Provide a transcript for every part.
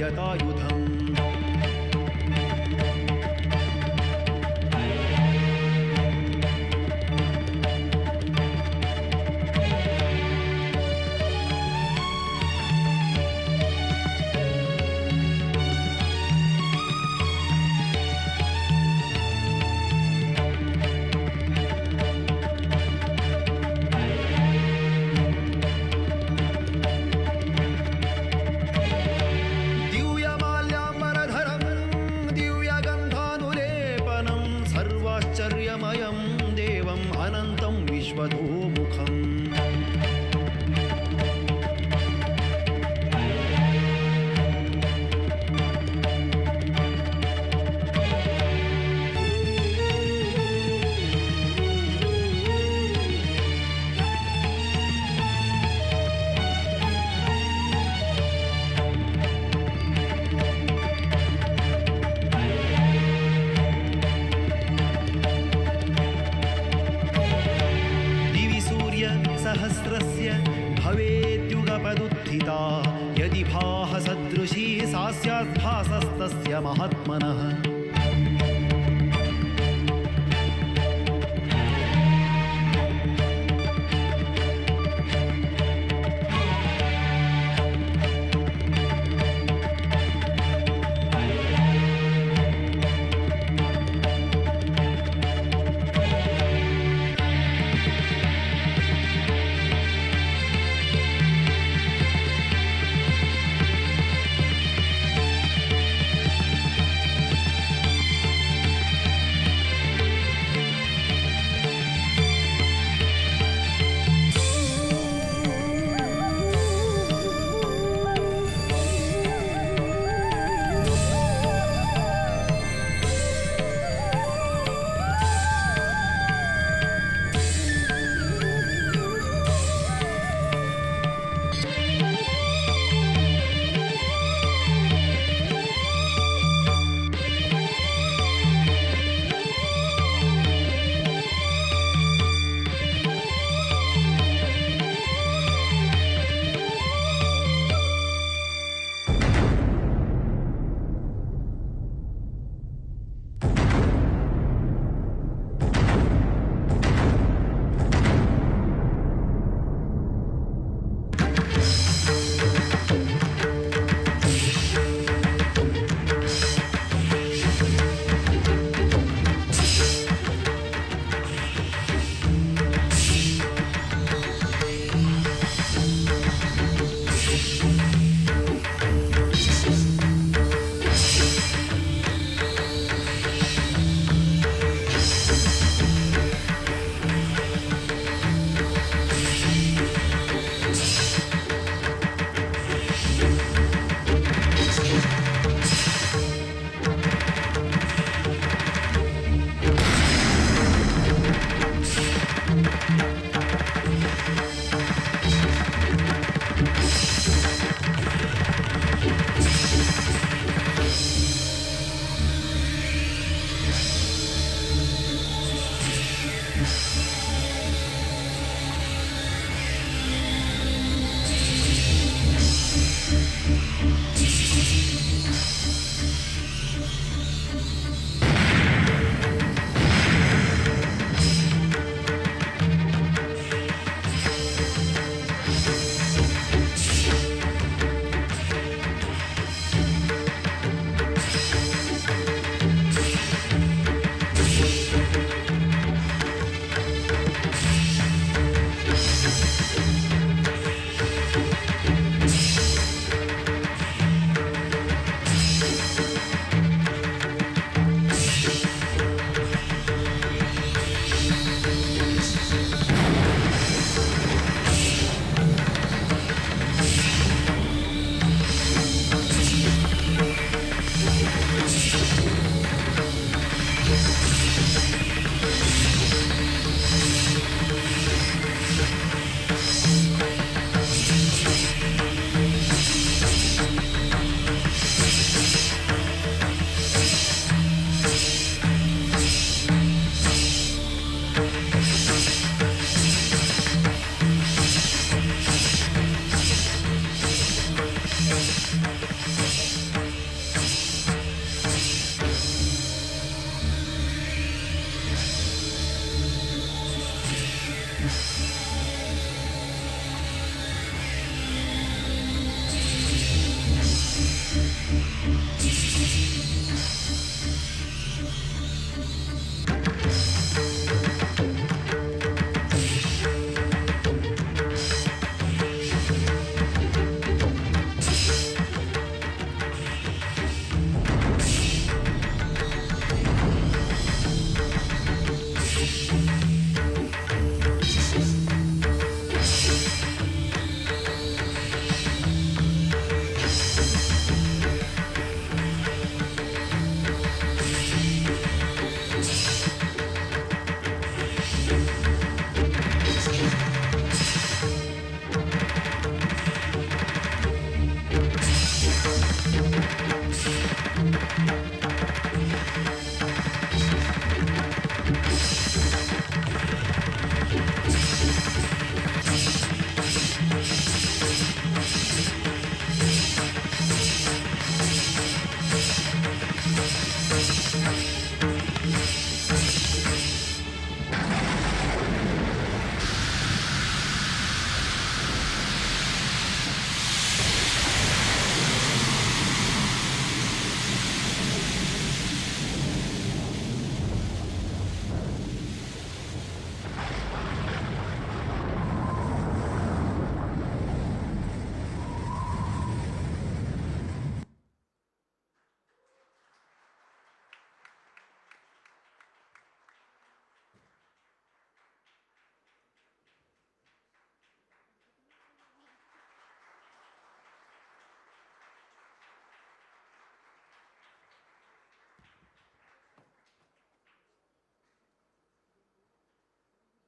यतायुधम् सर्वाश्चर्यमयं देवम् अनन्तं विश्वतोमुखम् सहस्रस्य भवेद्युगपदुत्थिता यदि भाससदृशी सा स्यात् भासस्तस्य महात्मनः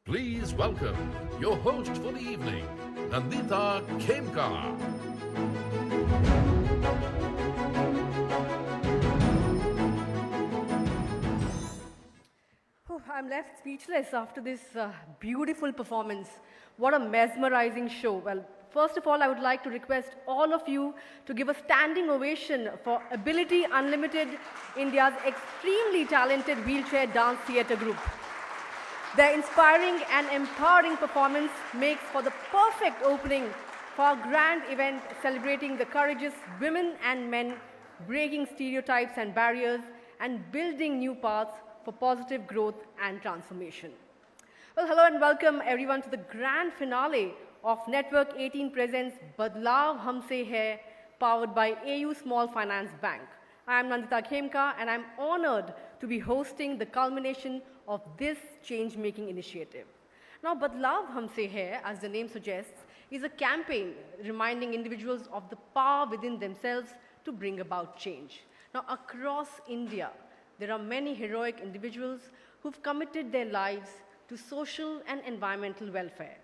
Please welcome your host for the evening, Nandita Khemka. Oh, I'm left speechless after this beautiful performance. What a mesmerizing show. Well, first of all, I would like to request all of you to give a standing ovation for Ability Unlimited, India's extremely talented wheelchair dance theatre group. Their inspiring and empowering performance makes for the perfect opening for our grand event celebrating the courageous women and men, breaking stereotypes and barriers, and building new paths for positive growth and transformation. Well, hello and welcome everyone to the grand finale of Network 18 presents Badlaav Humse Hai, powered by AU Small Finance Bank. I am Nandita Khemka and I'm honored to be hosting the culmination of this change-making initiative. Now, Badlaav Humse Hai, as the name suggests, is a campaign reminding individuals of the power within themselves to bring about change. Now, across India, there are many heroic individuals who've committed their lives to social and environmental welfare.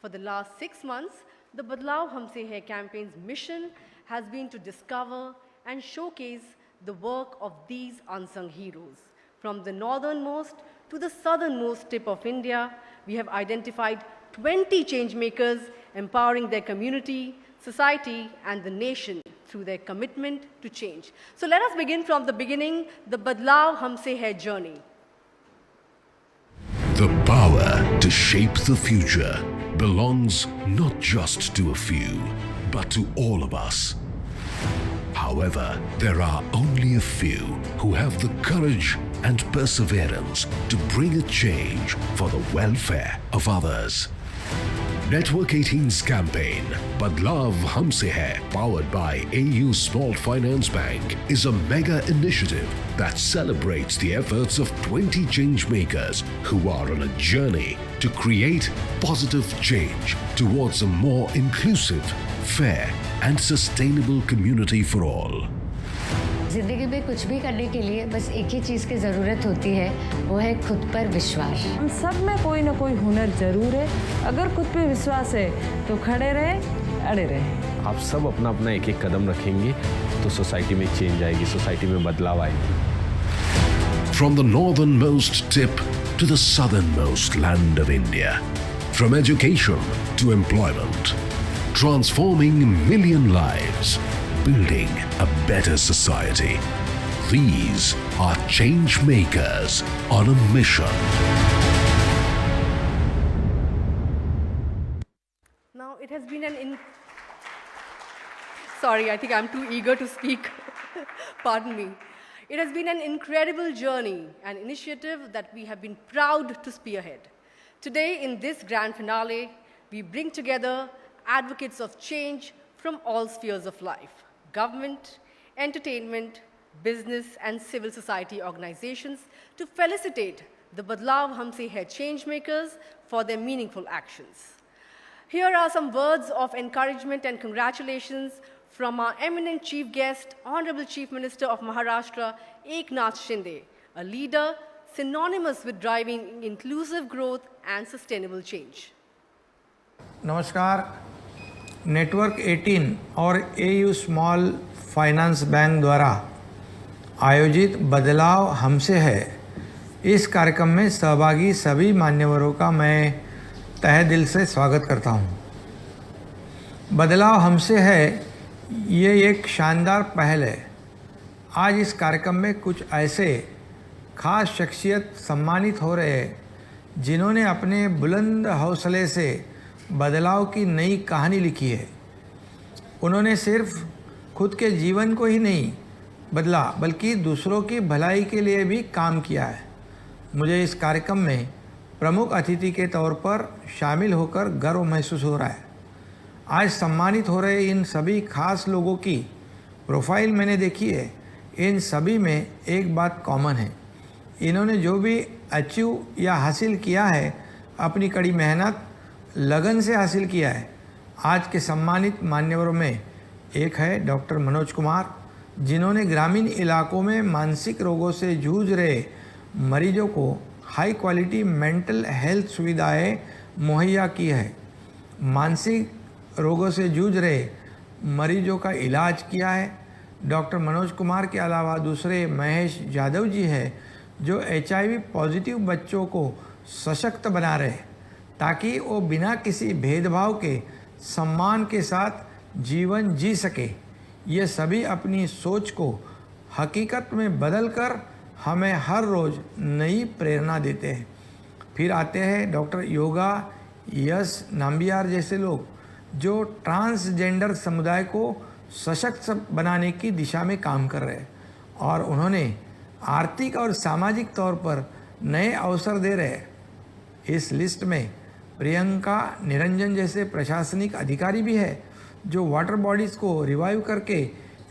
For the last 6 months, the Badlaav Humse Hai campaign's mission has been to discover and showcase the work of these unsung heroes. From the northernmost to the southernmost tip of India, we have identified 20 changemakers empowering their community, society, and the nation through their commitment to change. So let us begin from the beginning, the Badlaav Humse Hai journey. The power to shape the future belongs not just to a few, but to all of us. However, there are only a few who have the courage and perseverance to bring a change for the welfare of others. Network 18's campaign, Badlaav Humse Hai, powered by AU Small Finance Bank, is a mega initiative that celebrates the efforts of 20 changemakers who are on a journey to create positive change towards a more inclusive, fair, and sustainable community for all. जिंदगी में कुछ भी करने के लिए बस एक ही चीज़ की ज़रूरत होती है, वो है खुद पर विश्वास। हम सब में कोई ना कोई हुनर जरूर है। अगर खुद पे विश्वास है तो खड़े रहे, अड़े रहे। आप सब अपना अपना एक एक कदम रखेंगे तो सोसाइटी में चेंज आएगी, सोसाइटी में बदलाव आएगी। From the northernmost tip to the southernmost land of India, from education to employment, transforming million lives, building a better society. These are change makers on a mission. Now, it has been Sorry, I think I'm too eager to speak. Pardon me. It has been an incredible journey, an initiative that we have been proud to spearhead. Today, in this grand finale, we bring together advocates of change from all spheres of life: government, entertainment, business, and civil society organizations to felicitate the Badlaav Humse Hai changemakers for their meaningful actions. Here are some words of encouragement and congratulations from our eminent chief guest, Honorable Chief Minister of Maharashtra, Eknath Shinde, a leader synonymous with driving inclusive growth and sustainable change. नमस्कार। Network 18 और AU small finance bank द्वारा आयोजित बदलाव हमसे है इस कार्यक्रम में सहभागी सभी मान्यवरों का मैं तहे दिल से स्वागत करता हूं। बदलाव हमसे है ये एक शानदार पहल है। आज इस कार्यक्रम में कुछ ऐसे खास शख्सियत सम्मानित हो रहे हैं जिन्होंने अपने बुलंद हौसले से बदलाव की नई कहानी लिखी है। उन्होंने सिर्फ खुद के जीवन को ही नहीं बदला बल्कि दूसरों की भलाई के लिए भी काम किया है। मुझे इस कार्यक्रम में प्रमुख अतिथि के तौर पर शामिल होकर गर्व महसूस हो रहा है। आज सम्मानित हो रहे इन सभी खास लोगों की प्रोफाइल मैंने देखी है। इन सभी में एक बात कॉमन है, इन्होंने जो भी अचीव या हासिल किया है अपनी कड़ी मेहनत लगन से हासिल किया है। आज के सम्मानित मान्यवरों में एक है डॉक्टर मनोज कुमार, जिन्होंने ग्रामीण इलाकों में मानसिक रोगों से जूझ रहे मरीजों को हाई क्वालिटी मेंटल हेल्थ सुविधाएं मुहैया की है। मानसिक रोगों से जूझ रहे मरीजों का इलाज किया है। डॉक्टर मनोज कुमार के अलावा दूसरे महेश यादव जी हैं जो HIV पॉजिटिव बच्चों को सशक्त बना रहे ताकि वो बिना किसी भेदभाव के सम्मान के साथ जीवन जी सके। ये सभी अपनी सोच को हकीकत में बदलकर हमें हर रोज़ नई प्रेरणा देते हैं। फिर आते हैं डॉक्टर योगा यश नाम्बियार जैसे लोग जो ट्रांसजेंडर समुदाय को सशक्त बनाने की दिशा में काम कर रहे हैं और उन्होंने आर्थिक और सामाजिक तौर पर नए अवसर दे रहे हैं। इस लिस्ट में प्रियंका निरंजन जैसे प्रशासनिक अधिकारी भी है जो वाटर बॉडीज़ को रिवाइव करके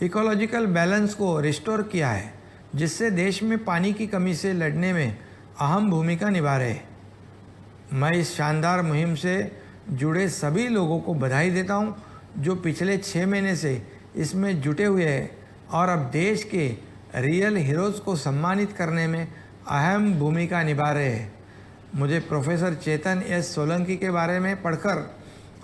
इकोलॉजिकल बैलेंस को रिस्टोर किया है, जिससे देश में पानी की कमी से लड़ने में अहम भूमिका निभा रहे हैं। मैं इस शानदार मुहिम से जुड़े सभी लोगों को बधाई देता हूं जो पिछले 6 महीने से इसमें जुटे हुए हैं और अब देश के रियल हीरोज़ को सम्मानित करने में अहम भूमिका निभा रहे हैं। मुझे प्रोफेसर चेतन एस सोलंकी के बारे में पढ़कर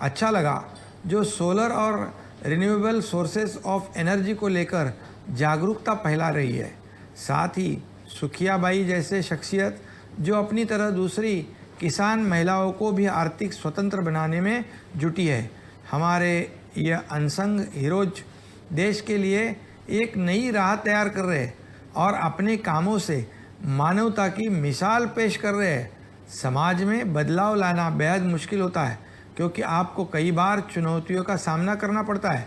अच्छा लगा, जो सोलर और रिन्यूएबल सोर्सेस ऑफ एनर्जी को लेकर जागरूकता फैला रही है। साथ ही सुखियाबाई जैसे शख्सियत जो अपनी तरह दूसरी किसान महिलाओं को भी आर्थिक स्वतंत्र बनाने में जुटी है। हमारे ये अनसंग हीरोज देश के लिए एक नई राह तैयार कर रहे हैं और अपने कामों से मानवता की मिसाल पेश कर रहे हैं। समाज में बदलाव लाना बेहद मुश्किल होता है क्योंकि आपको कई बार चुनौतियों का सामना करना पड़ता है।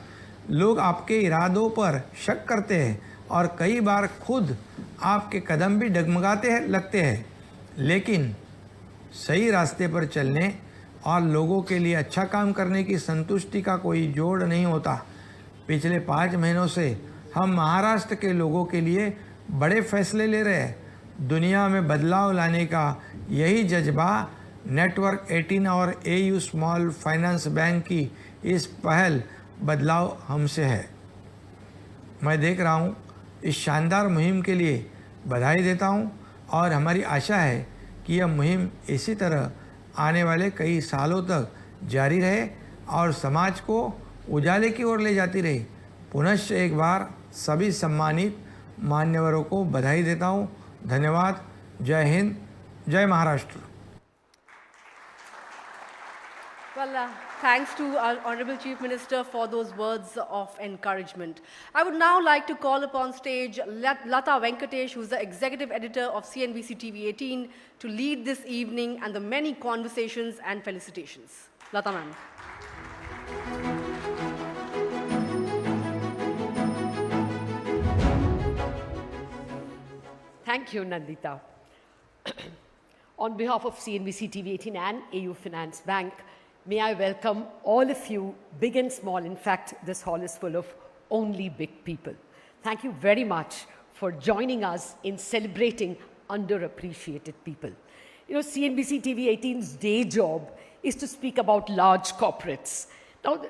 लोग आपके इरादों पर शक करते हैं और कई बार खुद आपके कदम भी डगमगाते लगते हैं, लेकिन सही रास्ते पर चलने और लोगों के लिए अच्छा काम करने की संतुष्टि का कोई जोड़ नहीं होता। पिछले 5 महीनों से हम महाराष्ट्र के लोगों के लिए बड़े फैसले ले रहे हैं। दुनिया में बदलाव लाने का यही जज्बा नेटवर्क 18 और AU स्मॉल फाइनेंस बैंक की इस पहल बदलाव हमसे है। मैं देख रहा हूँ इस शानदार मुहिम के लिए बधाई देता हूँ और हमारी आशा है कि यह मुहिम इसी तरह आने वाले कई सालों तक जारी रहे और समाज को उजाले की ओर ले जाती रहे। पुनश्च एक बार सभी सम्मानित मान्यवरों को बधाई देता हूँ। धन्यवाद। जय हिंद, जय Maharashtra. Well, thanks to our Honorable Chief Minister for those words of encouragement. I would now like to call upon stage Lata Venkatesh, who's the Executive Editor of CNBC TV18, to lead this evening and the many conversations and felicitations. Lata ma'am. Thank you, Nandita. On behalf of CNBC TV18 and AU Finance Bank, may I welcome all of you, big and small. In fact, this hall is full of only big people. Thank you very much for joining us in celebrating underappreciated people. You know, CNBC TV18's day job is to speak about large corporates. Now,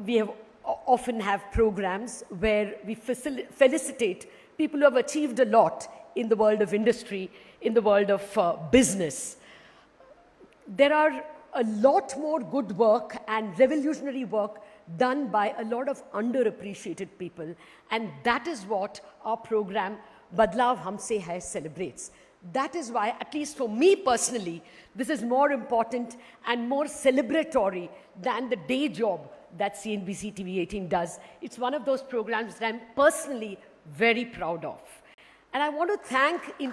we often have programs where we felicitate people who have achieved a lot in the world of industry, in the world of business. There are a lot more good work and revolutionary work done by a lot of underappreciated people, and that is what our program Badlaav Humse Hai celebrates. That is why, at least for me personally, this is more important and more celebratory than the day job that CNBC TV18 does. It's one of those programs that I'm personally very proud of. And I want to thank in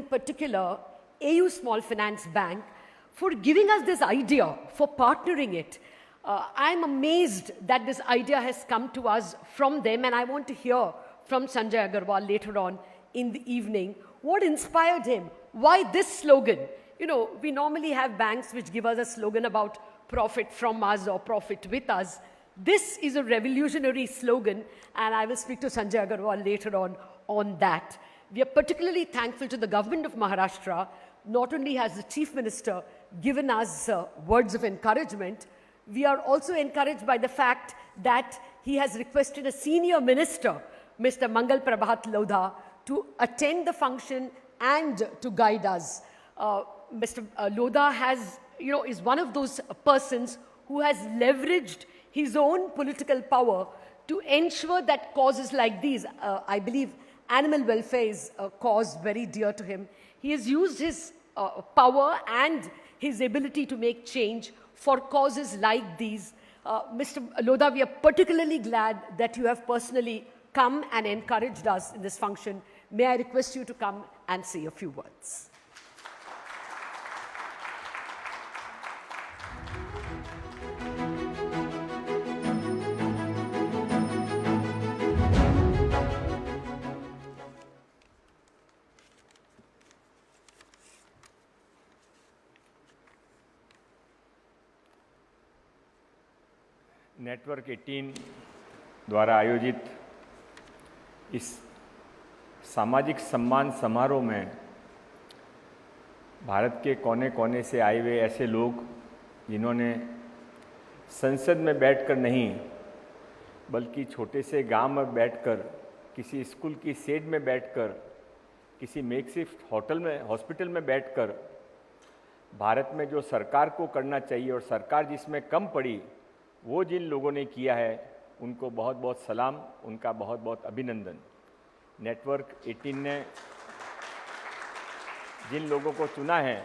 particular AU Small Finance Bank for giving us this idea, for partnering it. I'm amazed that this idea has come to us from them, and I want to hear from Sanjay Agarwal later on in the evening what inspired him. Why this slogan? You know, we normally have banks which give us a slogan about profit from us or profit with us. This is a revolutionary slogan, and I will speak to Sanjay Agarwal later on that. We are particularly thankful to the government of Maharashtra. Not only has the Chief Minister given us words of encouragement, we are also encouraged by the fact that he has requested a senior minister, Mr. Mangal Prabhat Lodha, to attend the function and to guide us. Mr. Lodha is one of those persons who has leveraged his own political power to ensure that causes like these, I believe animal welfare is a cause very dear to him. He has used his power and his ability to make change for causes like these. Mr. Lodha, we are particularly glad that you have personally come and encouraged us in this function. May I request you to come and say a few words. Network 18 द्वारा आयोजित इस सामाजिक सम्मान समारोह में भारत के कोने कोने से आए हुए ऐसे लोग जिन्होंने संसद में बैठकर नहीं बल्कि छोटे से गांव में बैठकर, किसी स्कूल की शेड में बैठकर, किसी मेकशिफ्ट हॉस्पिटल में बैठकर भारत में जो सरकार को करना चाहिए और सरकार जिसमें कम पड़ी वो जिन लोगों ने किया है उनको बहुत बहुत सलाम, उनका बहुत बहुत अभिनंदन। नेटवर्क 18 ने जिन लोगों को चुना है,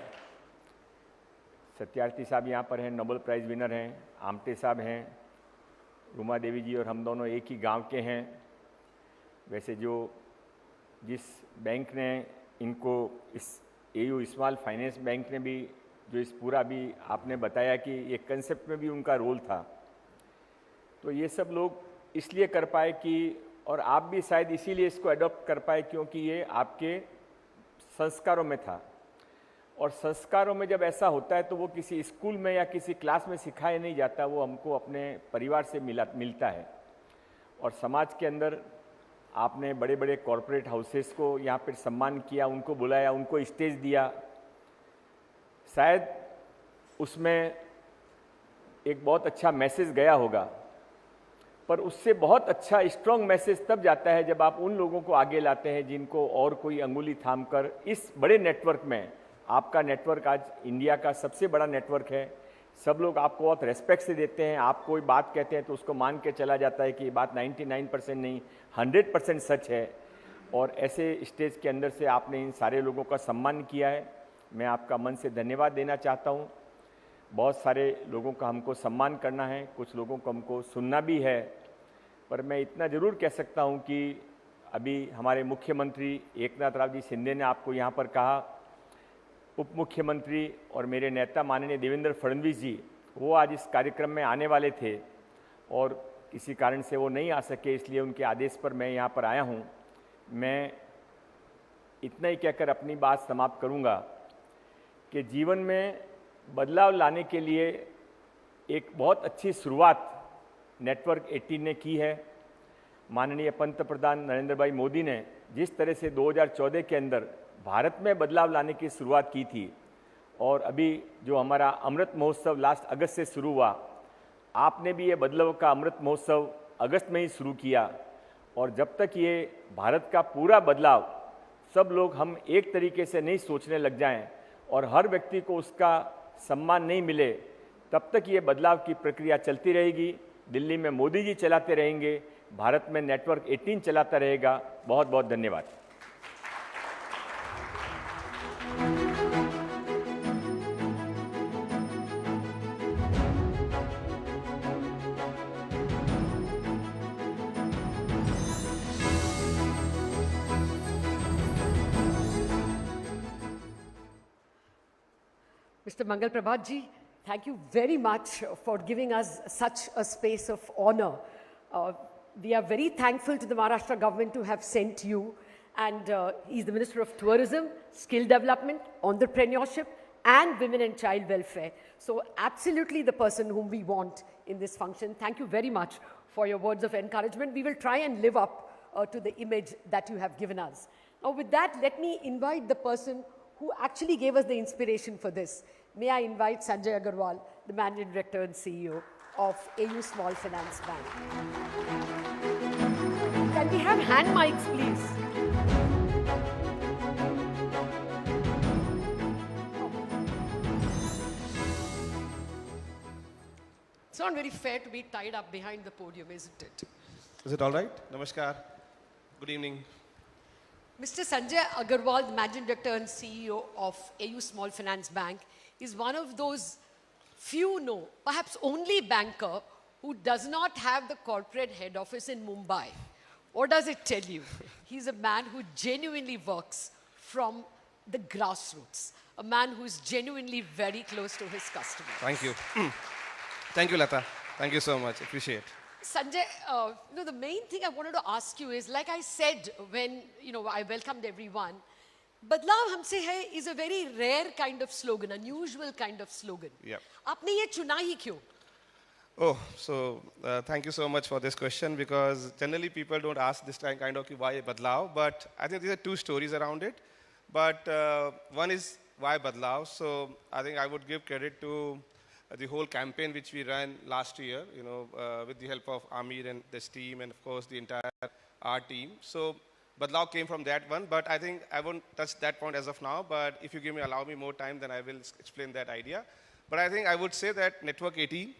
सत्यार्थी साहब यहाँ पर हैं, नोबेल प्राइज़ विनर हैं, आमटे साहब हैं, रूमा देवी जी और हम दोनों एक ही गांव के हैं। वैसे जिस बैंक ने इनको, इस AU स्मॉल फाइनेंस बैंक ने भी जो इस पूरा भी आपने बताया कि ये कंसेप्ट में भी उनका रोल था, तो ये सब लोग इसलिए कर पाए कि, और आप भी शायद इसीलिए इसको अडॉप्ट कर पाए क्योंकि ये आपके संस्कारों में था। और संस्कारों में जब ऐसा होता है तो वो किसी स्कूल में या किसी क्लास में सिखाया नहीं जाता, वो हमको अपने परिवार से मिलता है। और समाज के अंदर आपने बड़े बड़े कॉरपोरेट हाउसेस को यहाँ पर सम्मान किया, उनको बुलाया, उनको स्टेज दिया। शायद उसमें एक बहुत अच्छा मैसेज गया होगा, पर उससे बहुत अच्छा स्ट्रॉन्ग मैसेज तब जाता है जब आप उन लोगों को आगे लाते हैं जिनको और कोई अंगुली थामकर इस बड़े नेटवर्क में, आपका नेटवर्क आज इंडिया का सबसे बड़ा नेटवर्क है, सब लोग आपको बहुत रेस्पेक्ट से देते हैं। आप कोई बात कहते हैं तो उसको मान के चला जाता है कि ये बात 99% नहीं 100% सच है। और ऐसे स्टेज के अंदर से आपने इन सारे लोगों का सम्मान किया है, मैं आपका मन से धन्यवाद देना चाहता हूँ। बहुत सारे लोगों का हमको सम्मान करना है, कुछ लोगों को हमको सुनना भी है, पर मैं इतना ज़रूर कह सकता हूँ कि अभी हमारे मुख्यमंत्री एकनाथ राव जी शिंदे ने आपको यहाँ पर कहा, उप मुख्यमंत्री और मेरे नेता माननीय देवेंद्र फडणवीस जी, वो आज इस कार्यक्रम में आने वाले थे और किसी कारण से वो नहीं आ सके, इसलिए उनके आदेश पर मैं यहाँ पर आया हूँ। मैं इतना ही कहकर अपनी बात समाप्त करूँगा कि जीवन में बदलाव लाने के लिए एक बहुत अच्छी शुरुआत नेटवर्क 18 ने की है। माननीय पंतप्रधान नरेंद्र भाई मोदी ने जिस तरह से 2014 के अंदर भारत में बदलाव लाने की शुरुआत की थी, और अभी जो हमारा अमृत महोत्सव लास्ट अगस्त से शुरू हुआ, आपने भी ये बदलाव का अमृत महोत्सव अगस्त में ही शुरू किया। और जब तक ये भारत का पूरा बदलाव सब लोग हम एक तरीके से नहीं सोचने लग जाएं और हर व्यक्ति को उसका सम्मान नहीं मिले, तब तक ये बदलाव की प्रक्रिया चलती रहेगी। दिल्ली में मोदी जी चलाते रहेंगे, भारत में नेटवर्क 18 चलाता रहेगा। बहुत बहुत धन्यवाद। Mr. Mangal Prabhat ji, thank you very much for giving us such a space of honor. We are very thankful to the Maharashtra government to have sent you, and he's the Minister of Tourism, Skill Development, Entrepreneurship, and Women and Child Welfare. So absolutely the person whom we want in this function. Thank you very much for your words of encouragement. We will try and live up to the image that you have given us. Now with that, let me invite the person who actually gave us the inspiration for this. May I invite Sanjay Agarwal, the Managing Director and CEO of AU Small Finance Bank. Can we have hand mics, please? It's not very fair to be tied up behind the podium, isn't it? Is it all right? Namaskar. Good evening. Mr. Sanjay Agarwal, the Managing Director and CEO of AU Small Finance Bank, is one of those few, perhaps only banker who does not have the corporate head office in Mumbai. What does it tell you? He's a man who genuinely works from the grassroots, a man who is genuinely very close to his customers. Thank you. Thank you, Lata. Thank you so much. Appreciate. Sanjay, the main thing I wanted to ask you is, like I said when I welcomed everyone, Badlaav Humse Hai is a very rare kind of slogan, unusual kind of slogan. Yep. Aapne ye chuna hi kyun? Oh, so thank you so much for this question, because generally people don't ask this kind of why Badlaav, but I think there are two stories around it. But one is why Badlaav. So I think I would give credit to the whole campaign which we ran last year, with the help of Amir and this team, and of course the entire our team. So Badlaav came from that one, but I think I won't touch that point as of now. But if you allow me more time, then I will explain that idea. But I think I would say that Network18,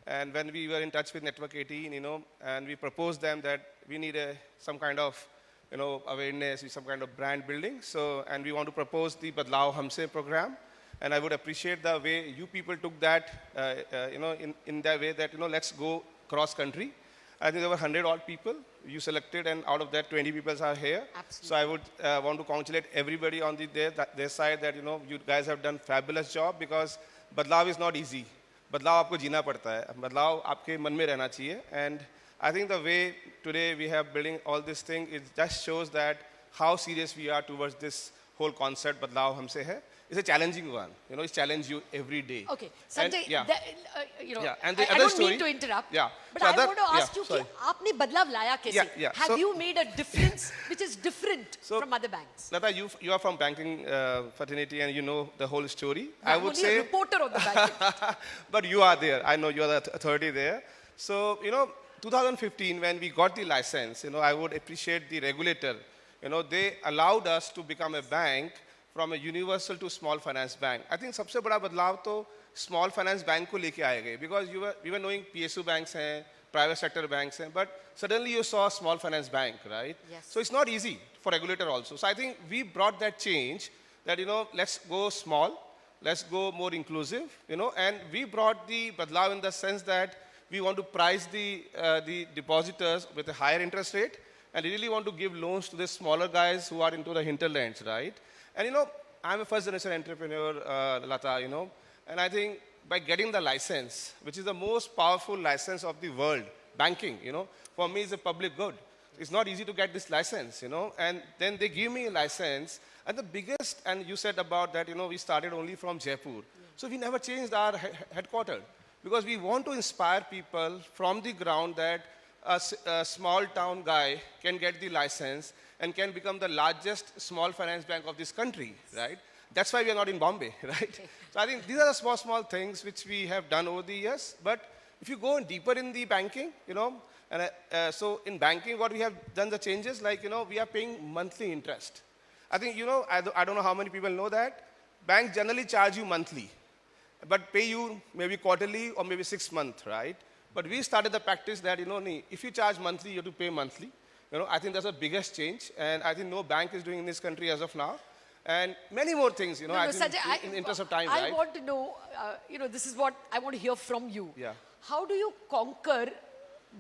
and when we were in touch with Network18, and we proposed them that we need some kind of, awareness, some kind of brand building. So, and we want to propose the Badlaav Humse program. And I would appreciate the way you people took that, in that way that, let's go cross country. I think there were 100 odd people you selected, and out of that 20 people are here. Absolutely. So I would want to congratulate everybody on their side that, you guys have done fabulous job, because Badlaav is not easy. Badlaav आपको जीना पड़ता है. Badlaav आपके मन में रहना चाहिए. And I think the way today we have building all this thing, it just shows that how serious we are towards this whole concept, Badlaav Humse Hai. It's a challenging one. It's challenge you every day. Okay, Sanjay, and the I other don't story, mean to interrupt, so but I want to ask you, sorry. aapne badlav laya kaise? Have you made a difference which is different from other banks? Lata, you are from banking fraternity, and you know the whole story. I'm I would only say a reporter of the banking. But you are there. I know you are the authority there. So, 2015, when we got the license, I would appreciate the regulator. They allowed us to become a bank from a universal to small finance bank. I think सबसे बड़ा बदलाव तो small finance bank को लेके आए गए, because we were knowing PSU banks हैं, private sector banks हैं, but suddenly you saw a small finance bank, right? Yes. So it's not easy for regulator also. So I think we brought that change that, let's go small, let's go more inclusive, and we brought the Badlaav in the sense that we want to price the depositors with a higher interest rate, and really want to give loans to the smaller guys who are into the hinterlands, right? And I'm a first generation entrepreneur, Lata, and I think by getting the license, which is the most powerful license of the world, banking, for me is a public good. It's not easy to get this license, and then they give me a license, and the biggest, and you said about that, we started only from Jaipur. So we never changed our headquarters, because we want to inspire people from the ground that a small town guy can get the license and can become the largest small finance bank of this country, right? That's why we are not in Bombay, right? Okay. So I think these are the small things which we have done over the years. But if you go deeper in the banking, and so in banking, what we have done the changes, like, we are paying monthly interest. I think, I don't know how many people know that. Banks generally charge you monthly, but pay you maybe quarterly or maybe 6 months, right? But we started the practice that, if you charge monthly, you have to pay monthly. I think that's the biggest change, and I think no bank is doing in this country as of now. And many more things, I think Sanjay, in the interest of time, I right? want to know, this is what I want to hear from you. Yeah. How do you conquer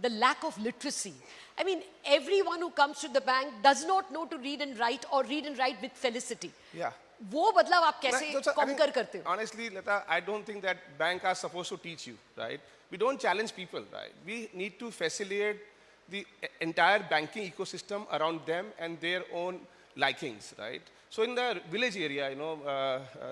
the lack of literacy? I mean, everyone who comes to the bank does not know to read and write, or read and write with felicity. Yeah. वो बदलाव आप कैसे Right, so, I think, conquer करते हो? honestly, Lata, I don't think that bank are supposed to teach you, right? We don't challenge people, right? We need to facilitate the entire banking ecosystem around them and their own likings, right? So in the village area,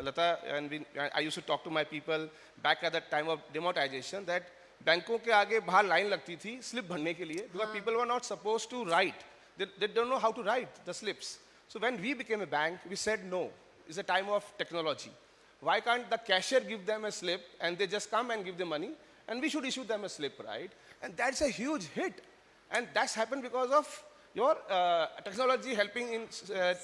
Lata, and I used to talk to my people back at the time of demonetization that बैंकों के आगे बाहर line लगती थी slip भरने के लिए because people were not supposed to write. They don't know how to write the slips. So when we became a bank, we said no. It's a time of technology. Why can't the cashier give them a slip and they just come and give the money and we should issue them a slip, right? And that's a huge hit. And that's happened because of your technology helping in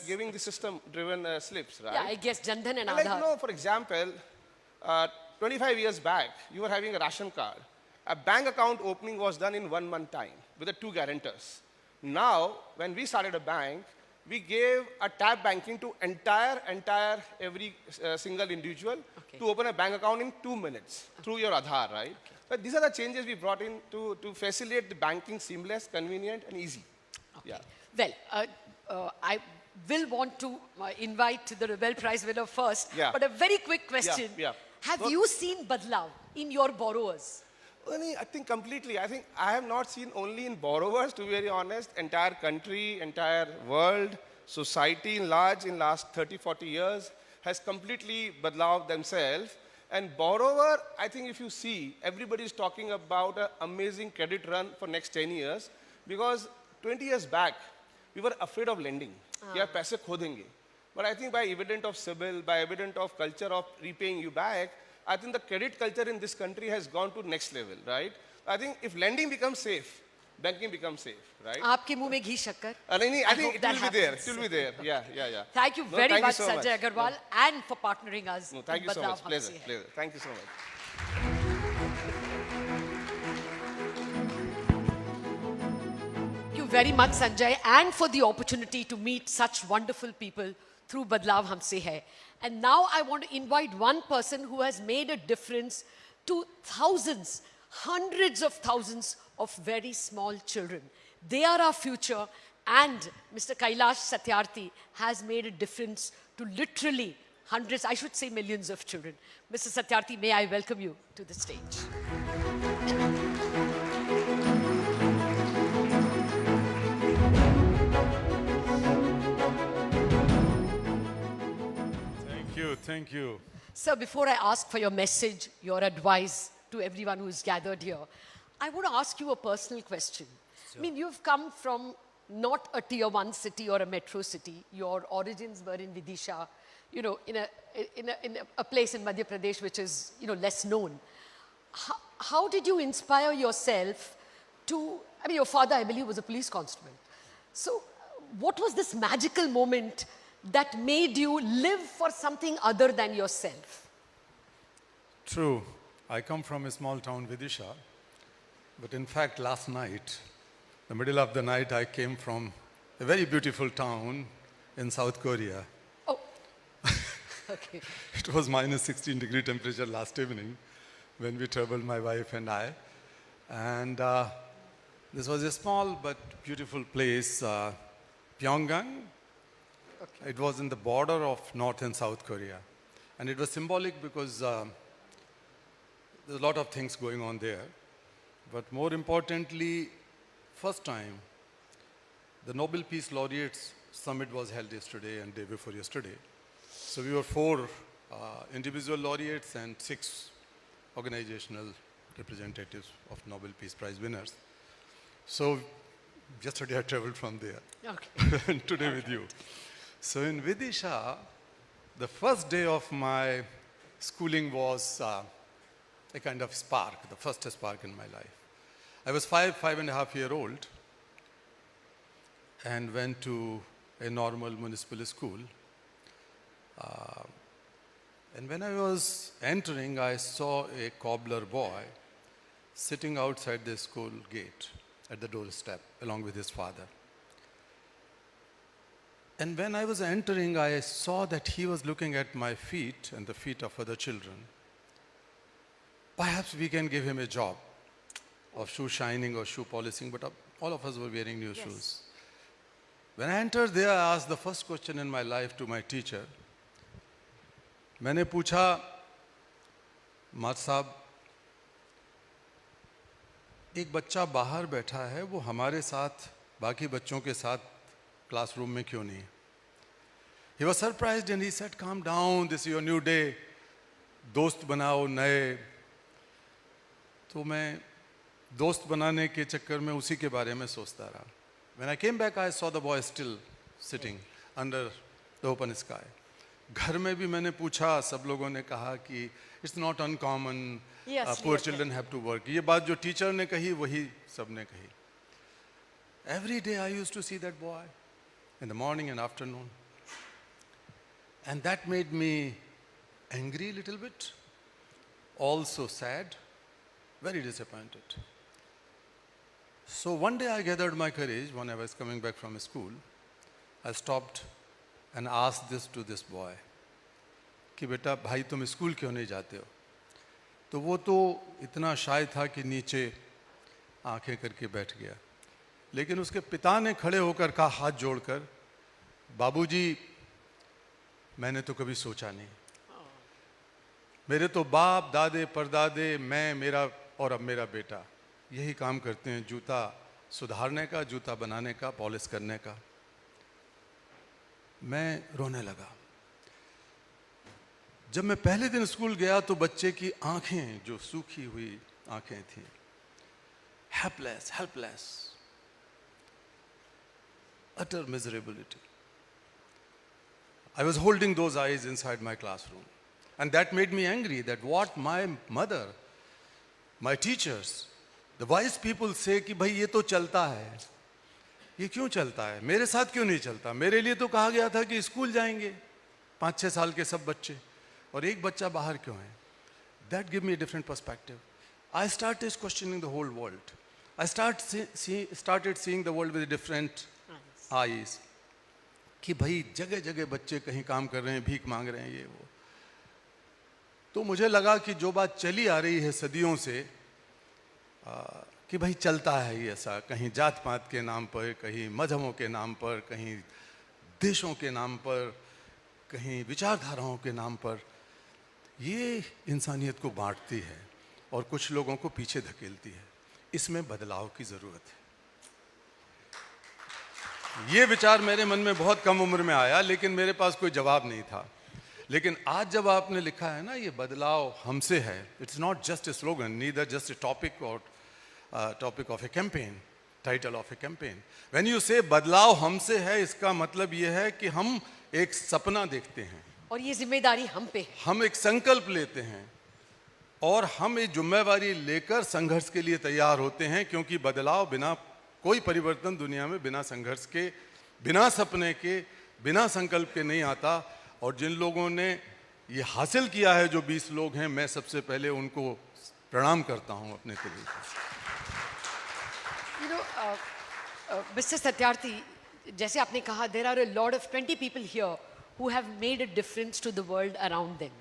giving the system-driven slips, right? Yeah, I guess Jan Dhan and Like, Aadhaar. for example, 25 years back, you were having a ration card. A bank account opening was done in 1 month time with the 2 guarantors. Now, when we started a bank, we gave a tap banking to every single individual to open a bank account in 2 minutes through your Aadhaar, right? But these are the changes we brought in to facilitate the banking seamless, convenient, and easy. Yeah. Well, I will want to invite the Nobel Prize winner first, Yeah. but a very quick question. Yeah. Have you seen Badlaav in your borrowers? I think completely. I think I have not seen only in borrowers, to be very honest, entire country, entire world, society in large in last 30, 40 years has completely Badlaav themselves. And borrower, I think if you see, everybody is talking about an amazing credit run for next 10 years because 20 years back, we were afraid of lending. Yeah, paise kho denge. But I think by evidence of CIBIL, by evidence of culture of repaying you back, I think the credit culture in this country has gone to next level, right? I think if lending becomes safe, banking becomes safe, right? आपके मुंह में घी शक्कर. I think hope it that will be there. happens. It will be there. Yeah. Thank you No, very thank much, so Sanjay Agarwal, and for partnering us. No, thank you with so much. Badlaav Pleasure. Humse Hai. Pleasure. Thank you so much. Thank you very much, Sanjay, and for the opportunity to meet such wonderful people through Badlaav Humse Hai. And now I want to invite one person who has made a difference to thousands, hundreds of thousands of very small children. They are our future, and Mr. Kailash Satyarthi has made a difference to literally hundreds, I should say millions of children. Mr. Satyarthi, may I welcome you to the stage. Thank you. Sir, before I ask for your message, your advice to everyone who is gathered here, I want to ask you a personal question. Sure. I mean, you've come from not a tier 1 city or a metro city. Your origins were in Vidisha, in a place in Madhya Pradesh which is, less known. How did you inspire yourself to, your father, I believe, was a police constable. So what was this magical moment that made you live for something other than yourself? True. I come from a small town, Vidisha. But in fact, last night, the middle of the night, I came from a very beautiful town in South Korea. Oh, okay. It was minus 16-degree temperature last evening when we traveled, my wife and I. And this was a small but beautiful place, Pyongyang. Okay. It was in the border of North and South Korea. And it was symbolic because there's a lot of things going on there. But more importantly, first time, the Nobel Peace Laureates Summit was held yesterday and day before yesterday. So we were 4 individual laureates and 6 organizational representatives of Nobel Peace Prize winners. So yesterday I traveled from there. Okay. And today with you. So in Vidisha, the first day of my schooling was a kind of spark, the first spark in my life. I was 5.5-year-old and went to a normal municipal school. And when I was entering, I saw a cobbler boy sitting outside the school gate at the doorstep along with his father. And when I was entering, I saw that he was looking at my feet and the feet of other children. Perhaps we can give him a job of shoe shining or shoe polishing, but all of us were wearing new shoes. When I entered there, I asked the first question in my life to my teacher, मैंने पूछा, master साहब एक बच्चा बाहर बैठा है, वो हमारे साथ बाकी बच्चों के साथ क्लासरूम में क्यों नहीं है? He was surprised and he said, calm down, this is your new day. दोस्त बनाओ नए। तो मैं दोस्त बनाने के चक्कर में उसी के बारे में सोचता रहा। When I came back, I saw the boy still sitting under the open sky. घर में भी मैंने पूछा, सब लोगों ने कहा कि it's not uncommon, poor children have to work. ये बात जो टीचर ने कही वही सब ने कही। Every day I used to see that boy in the morning and afternoon. And that made me angry a little bit, also sad, very disappointed. So one day I gathered my courage when I was coming back from school. I stopped and asked this to this boy कि बेटा भाई तुम school क्यों नहीं जाते हो? तो वो तो इतना शाय था कि नीचे आंखें करके बैठ गया। लेकिन उसके पिता ने खड़े होकर कहा हाथ जोड़कर, बाबूजी मैंने तो कभी सोचा नहीं, मेरे तो बाप दादे परदादे, मैं, मेरा और अब मेरा बेटा यही काम करते हैं, जूता सुधारने का, जूता बनाने का, पॉलिश करने का। मैं रोने लगा। जब मैं पहले दिन स्कूल गया तो बच्चे की आंखें जो सूखी हुई आंखें थी, helpless, helpless, utter miserability. I was holding those eyes inside my classroom, and that made me angry that what my mother, my teachers, the wise people say कि भाई ये तो चलता है, ये क्यों चलता है, मेरे साथ क्यों नहीं चलता? मेरे लिए तो कहा गया था कि स्कूल जाएंगे 5-6 साल के सब बच्चे, और एक बच्चा बाहर क्यों है? That gave me a different perspective. I started questioning the whole world. I started seeing the world with different eyes. कि भाई जगह जगह बच्चे कहीं काम कर रहे हैं, भीख मांग रहे हैं, ये वो। तो मुझे लगा कि जो बात चली आ रही है सदियों से, कि भाई चलता है ये ऐसा, कहीं जात पात के नाम पर, कहीं मजहबों के नाम पर, कहीं देशों के नाम पर, कहीं विचारधाराओं के नाम पर, ये इंसानियत को बांटती है और कुछ लोगों को पीछे धकेलती है। इसमें बदलाव की ज़रूरत है। ये विचार मेरे मन में बहुत कम उम्र में आया, लेकिन मेरे पास कोई जवाब नहीं था। लेकिन आज जब आपने लिखा है ना, ये बदलाव हमसे है, it's not just a slogan, neither just a topic और topic of a campaign, title of a campaign. When you say बदलाव हमसे है, इसका मतलब ये है कि हम एक सपना देखते हैं और ये जिम्मेदारी हम पे, हम एक संकल्प लेते हैं और हम ये जिम्मेवारी लेकर संघर्ष के लिए तैयार होते हैं, क्योंकि बदलाव बिना कोई परिवर्तन दुनिया में बिना संघर्ष के, बिना सपने के, बिना संकल्प के नहीं आता। और जिन लोगों ने ये हासिल किया है, जो 20 लोग हैं, मैं सबसे पहले उनको प्रणाम करता हूं अपने तरीके से। मिस्टर सत्यार्थी, जैसे आपने कहा, there are a lot of 20 people here who have made a difference to the world around them.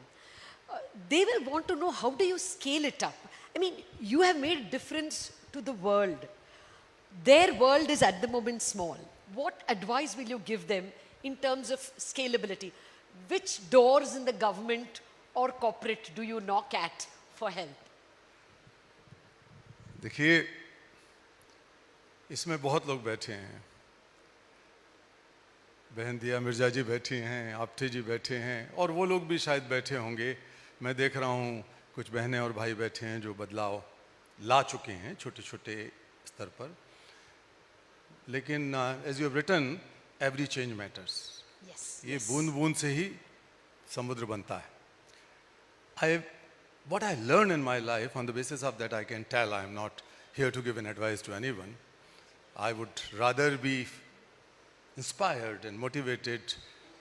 They will want to know, how do you scale it up? I mean, you have made a difference to the world. Their world is at the moment small. What advice will you give them in terms of scalability? Which doors in the government or corporate do you knock at for help? देखिए, इसमें बहुत लोग बैठे हैं। बहन दिया मिर्जा जी बैठी हैं, आपटे जी बैठे हैं, और वो लोग भी शायद बैठे होंगे। मैं देख रहा हूँ कुछ बहनें और भाई बैठे हैं जो बदलाव ला चुके हैं छोटे छोटे स्तर पर। लेकिन as you have written, every change matters. ये बूंद बूंद से ही समुद्र बनता है। What I learned in my life, on the basis of that I can tell, I am not here to give an advice to anyone. I would rather be inspired and motivated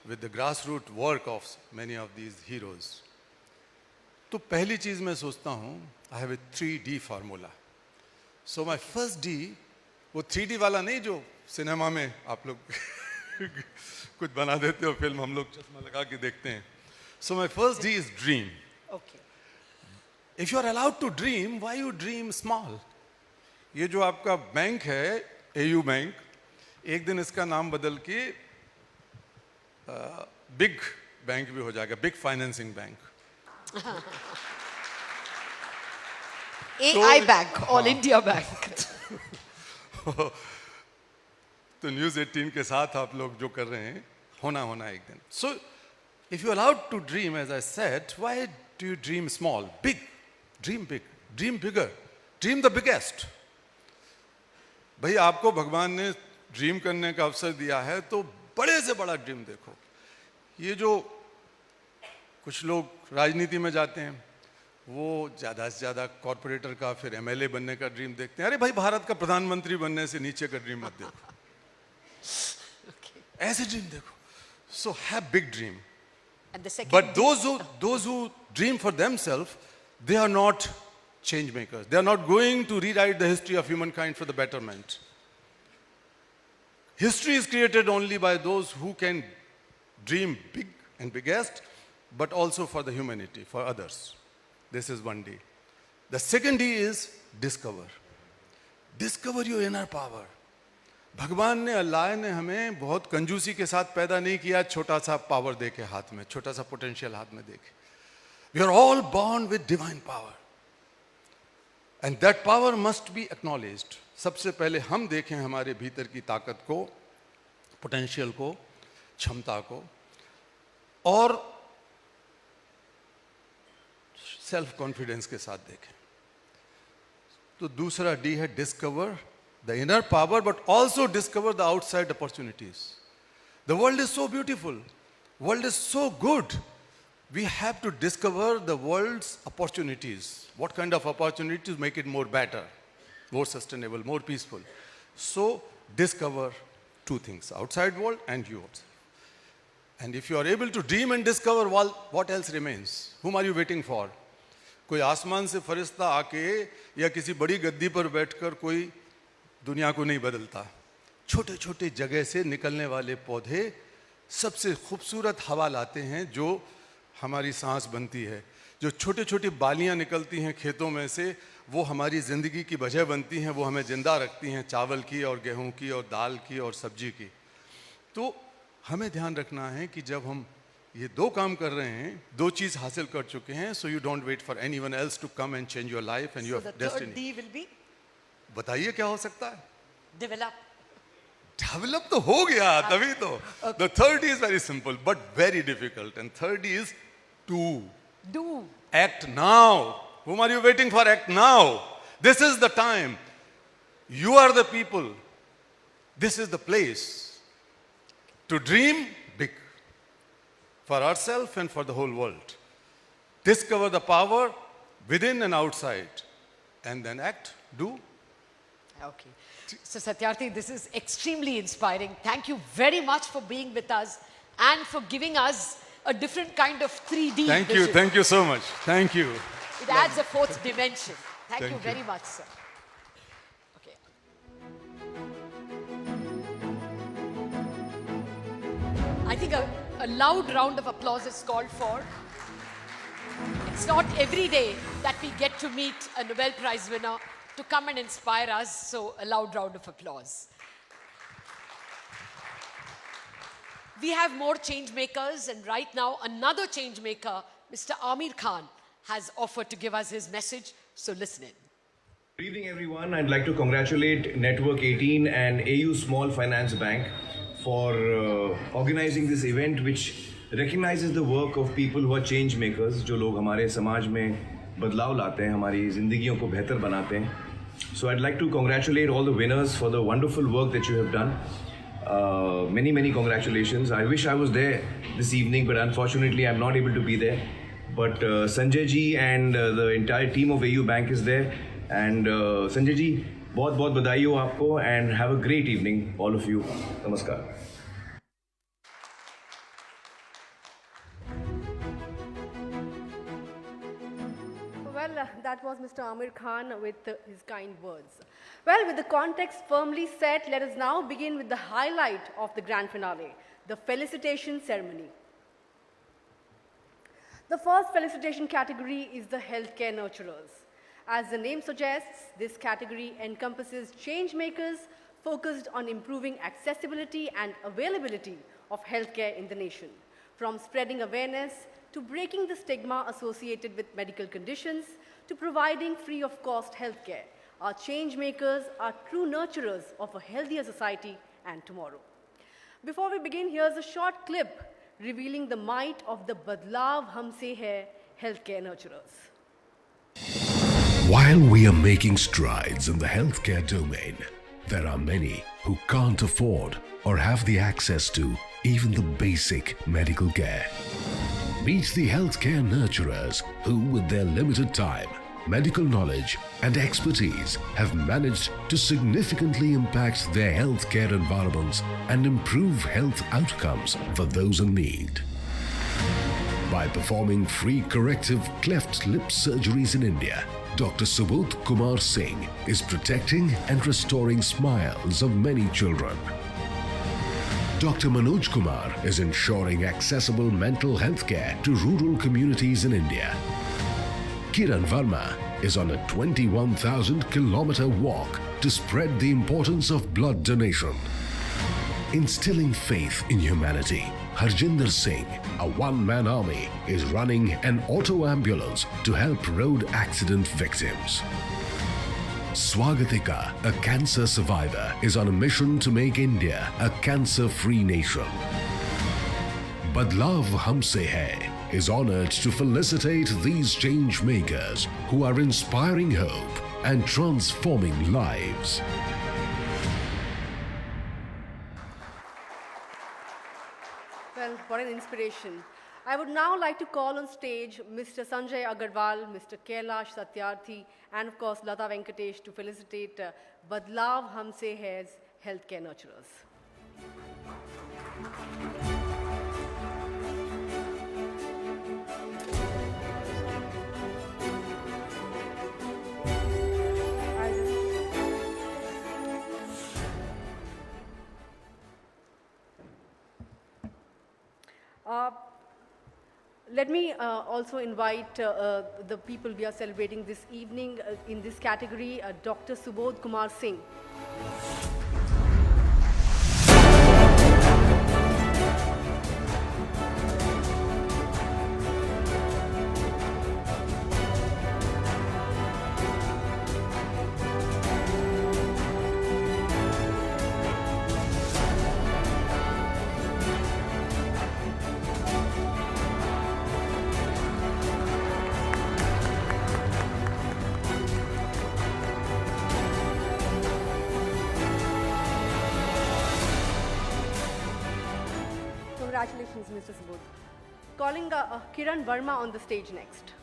with the grassroots work of many of these heroes. तो पहली चीज़ मैं सोचता हूँ, I have a 3D formula. So my first D, वो 3D वाला नहीं जो cinema में आप लोग कुछ बना देते हो फिल्म, हम लोग चश्मा लगा के देखते हैं। So my first D is dream. Okay. If you are allowed to dream, why you dream small? ये जो आपका बैंक है, AU बैंक, एक दिन इसका नाम बदल के बिग बैंक भी हो जाएगा, big financing bank. AI Bank, All India Bank. तो न्यूज़ 18 के साथ आप लोग जो कर रहे हैं होना एक दिन। So if you're allowed to dream, as I said, why do you dream small? Big, dream bigger, dream the biggest. भाई आपको भगवान ने ड्रीम करने का अवसर दिया है तो बड़े से बड़ा ड्रीम देखो। ये जो कुछ लोग राजनीति में जाते हैं वो ज़्यादा से ज़्यादा कॉर्पोरेटर का फिर एमएलए बनने का ड्रीम देखते हैं। अरे भाई भारत का प्रधानमंत्री बनने से नीचे का ड्रीम मत देखो, ऐसे ड्रीम देखो। So have big dream. And the second But those who dream for themselves, they are not change makers. They are not going to rewrite the history of humankind for the betterment. History is created only by those who can dream big and biggest, but also for the humanity, for others. This is one D. The second D is discover. Discover your inner power. भगवान ने, अल्लाह ने हमें बहुत कंजूसी के साथ पैदा नहीं किया, छोटा सा पावर दे के हाथ में, छोटा सा पोटेंशियल हाथ में दे के। We are all born with divine power. And that power must be acknowledged. सबसे पहले हम देखें हमारे भीतर की ताकत को, पोटेंशियल को, क्षमता को, और सेल्फ कॉन्फिडेंस के साथ देखें। तो दूसरा डी है discover the inner power, but also discover the outside opportunities. The world is so beautiful. World is so good. We have to discover the world's opportunities. What kind of opportunities make it more better, more sustainable, more peaceful. So discover two things, outside world and yours. And if you are able to dream and discover, what else remains? Whom are you waiting for? कोई आसमान से फरिश्ता आके या किसी बड़ी गद्दी पर बैठकर कोई दुनिया को नहीं बदलता। छोटे छोटे जगह से निकलने वाले पौधे सबसे खूबसूरत हवा लाते हैं जो हमारी सांस बनती है। जो छोटे छोटी बालियां निकलती हैं खेतों में से वो हमारी ज़िंदगी की वजह बनती हैं, वो हमें ज़िंदा रखती हैं, चावल की और गेहूं की और दाल की और सब्जी की। तो हमें ध्यान रखना है कि जब हम ये दो काम कर रहे हैं, दो चीज़ हासिल कर चुके हैं, so you don't wait for anyone else to come and change your life and your destiny. So the third D will be? बताइए क्या हो सकता है? Develop. Develop तो हो गया तभी तो. The third D is very simple but very difficult, and third D is do. Do. Act now. Whom are you waiting for? Act now. This is the time. You are the people. This is the place to dream big for ourselves and for the whole world. Discover the power within and outside, and then act, do. Okay. So Satyarthi, this is extremely inspiring. Thank you very much for being with us and for giving us a different kind of 3D vision. Thank you so much. Thank you. It adds a fourth dimension. Thank you you. very much, sir. Okay. I think a loud round of applause is called for. It's not every day that we get to meet a Nobel Prize winner to come and inspire us, so a loud round of applause. We have more change makers, and right now another change maker, Mr. Amir Khan, has offered to give us his message, so listen in. Good evening, everyone. I'd like to congratulate Network18 and AU Small Finance Bank for organizing this event, which recognizes the work of people who are change makers, जो लोग हमारे समाज में बदलाव लाते हैं, हमारी जिंदगियों को बेहतर बनाते हैं. So I'd like to congratulate all the winners for the wonderful work that you have done. Many congratulations. I wish I was there this evening, but unfortunately I'm not able to be there. But Sanjay ji and the entire team of AU Bank is there. And Sanjay ji, बहुत बधाई हो आपको, and have a great evening, all of you. Namaskar. Well, that was Mr. Amir Khan with his kind words. Well, with the context firmly set, let us now begin with the highlight of the grand finale, the felicitation ceremony. The first felicitation category is the healthcare nurturers. As the name suggests, this category encompasses change makers focused on improving accessibility and availability of healthcare in the nation. from spreading awareness to breaking the stigma associated with medical conditions to providing free of cost healthcare. Our change makers are true nurturers of a healthier society and tomorrow. Before we begin, here's a short clip revealing the might of the Badlaav Humse Hai healthcare nurturers. While we are making strides in the healthcare domain, there are many who can't afford or have the access to even the basic medical care. Meet the healthcare nurturers who, with their limited time, medical knowledge and expertise, have managed to significantly impact their healthcare environments and improve health outcomes for those in need. By performing free corrective cleft lip surgeries in India, Dr. Subodh Kumar Singh is protecting and restoring smiles of many children. Dr. Manoj Kumar is ensuring accessible mental health care to rural communities in India. Kiran Verma is on a 21,000-kilometer walk to spread the importance of blood donation. Instilling faith in humanity, Harjinder Singh, a one-man army, is running an auto ambulance to help road accident victims. Swagatika, a cancer survivor, is on a mission to make India a cancer-free nation. Badlaav Humse Hai is honored to felicitate these change makers who are inspiring hope and transforming lives. Well, what an inspiration. I would now like to call on stage Mr. Sanjay Agarwal, Mr. Kailash Satyarthi, and of course Lata Venkatesh to felicitate Badlaav Humse Hai's healthcare nurturers. Let me also invite the people we are celebrating this evening in this category, Dr. Subodh Kumar Singh. Congratulations, Mr. Subodh. Calling Kiran Verma on the stage next.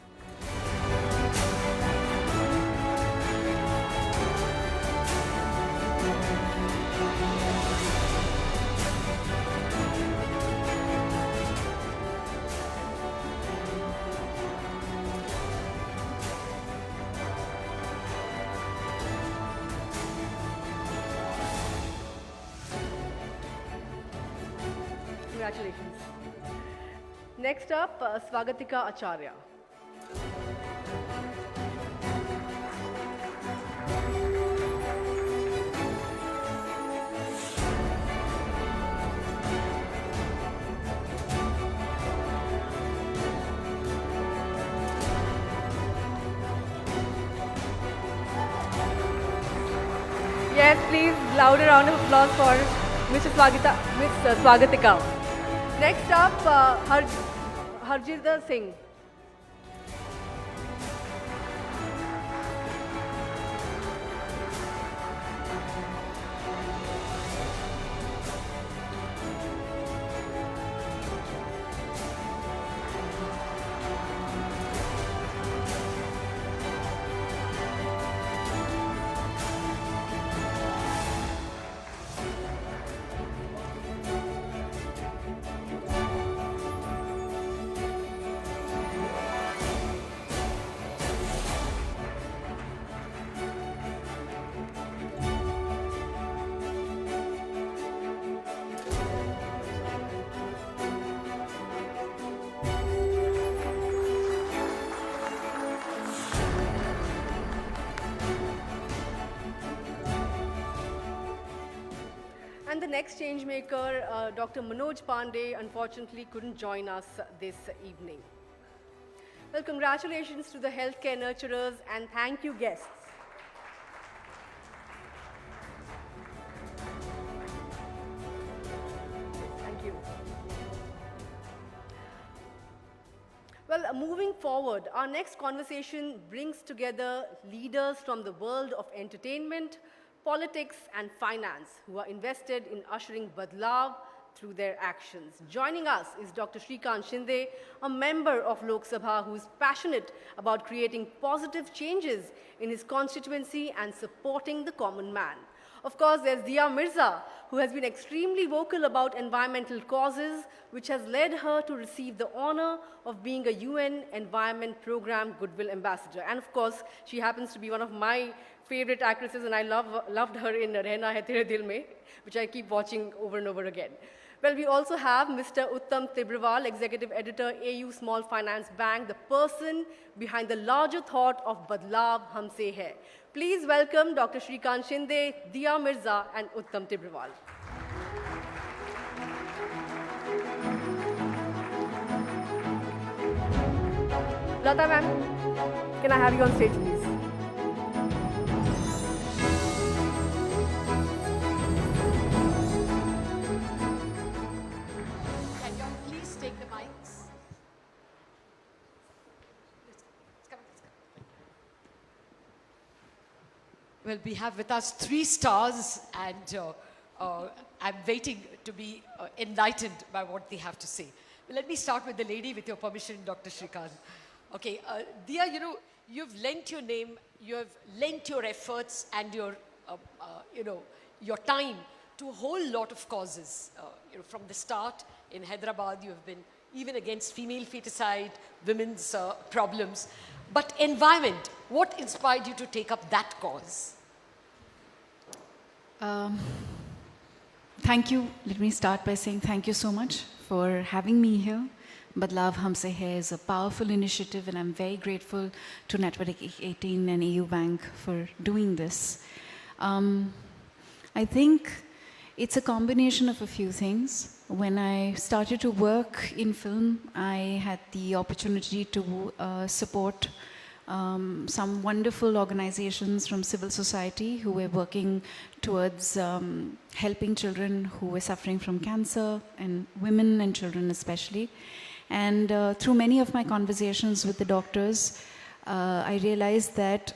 Congratulations. Next up, Swagatika Acharya. Yes, please, louder round of applause for Ms. Swagatika. Next up, Harjinder Singh. next changemaker, Dr. Manoj Pandey, unfortunately couldn't join us this evening. Well, congratulations to the healthcare nurturers and thank you, guests. Thank you. Well, moving forward, our next conversation brings together leaders from the world of entertainment, politics, and finance who are invested in ushering Badlaav through their actions. Joining us is Dr. Shrikant Shinde, a member of Lok Sabha who is passionate about creating positive changes in his constituency and supporting the common man. Of course, there's Dia Mirza, who has been extremely vocal about environmental causes, which has led her to receive the honor of being a UN Environment Program Goodwill Ambassador. And of course, she happens to be one of my favorite actresses, and I loved her in Rehna Hai Tere Dil Mein, which I keep watching over and over again. Well, we also have Mr. Uttam Tibrewal, Executive Editor, AU Small Finance Bank, the person behind the larger thought of Badlaav Humse Hai. Please welcome Dr. Shrikant Shinde, Dia Mirza, and Uttam Tibrewal. Lata ma'am, can I have you on stage, please? Can you all please take the mics? Let's come. Well, we have with us 3 stars, and I'm waiting to be enlightened by what they have to say. Well, let me start with the lady, with your permission, Dr. Shrikant. Okay, Dia, you've lent your name, you have lent your efforts and your, your time to a whole lot of causes. From the start in Hyderabad, you have been even against female feticide, women's problems. But environment, what inspired you to take up that cause? Thank you. Let me start by saying thank you so much for having me here. Badlaav Humse Hai is a powerful initiative, and I'm very grateful to Network18 and AU Bank for doing this. I think it's a combination of a few things. When I started to work in film, I had the opportunity to support some wonderful organizations from civil society who were working towards helping children who were suffering from cancer, and women and children especially. And through many of my conversations with the doctors, I realized that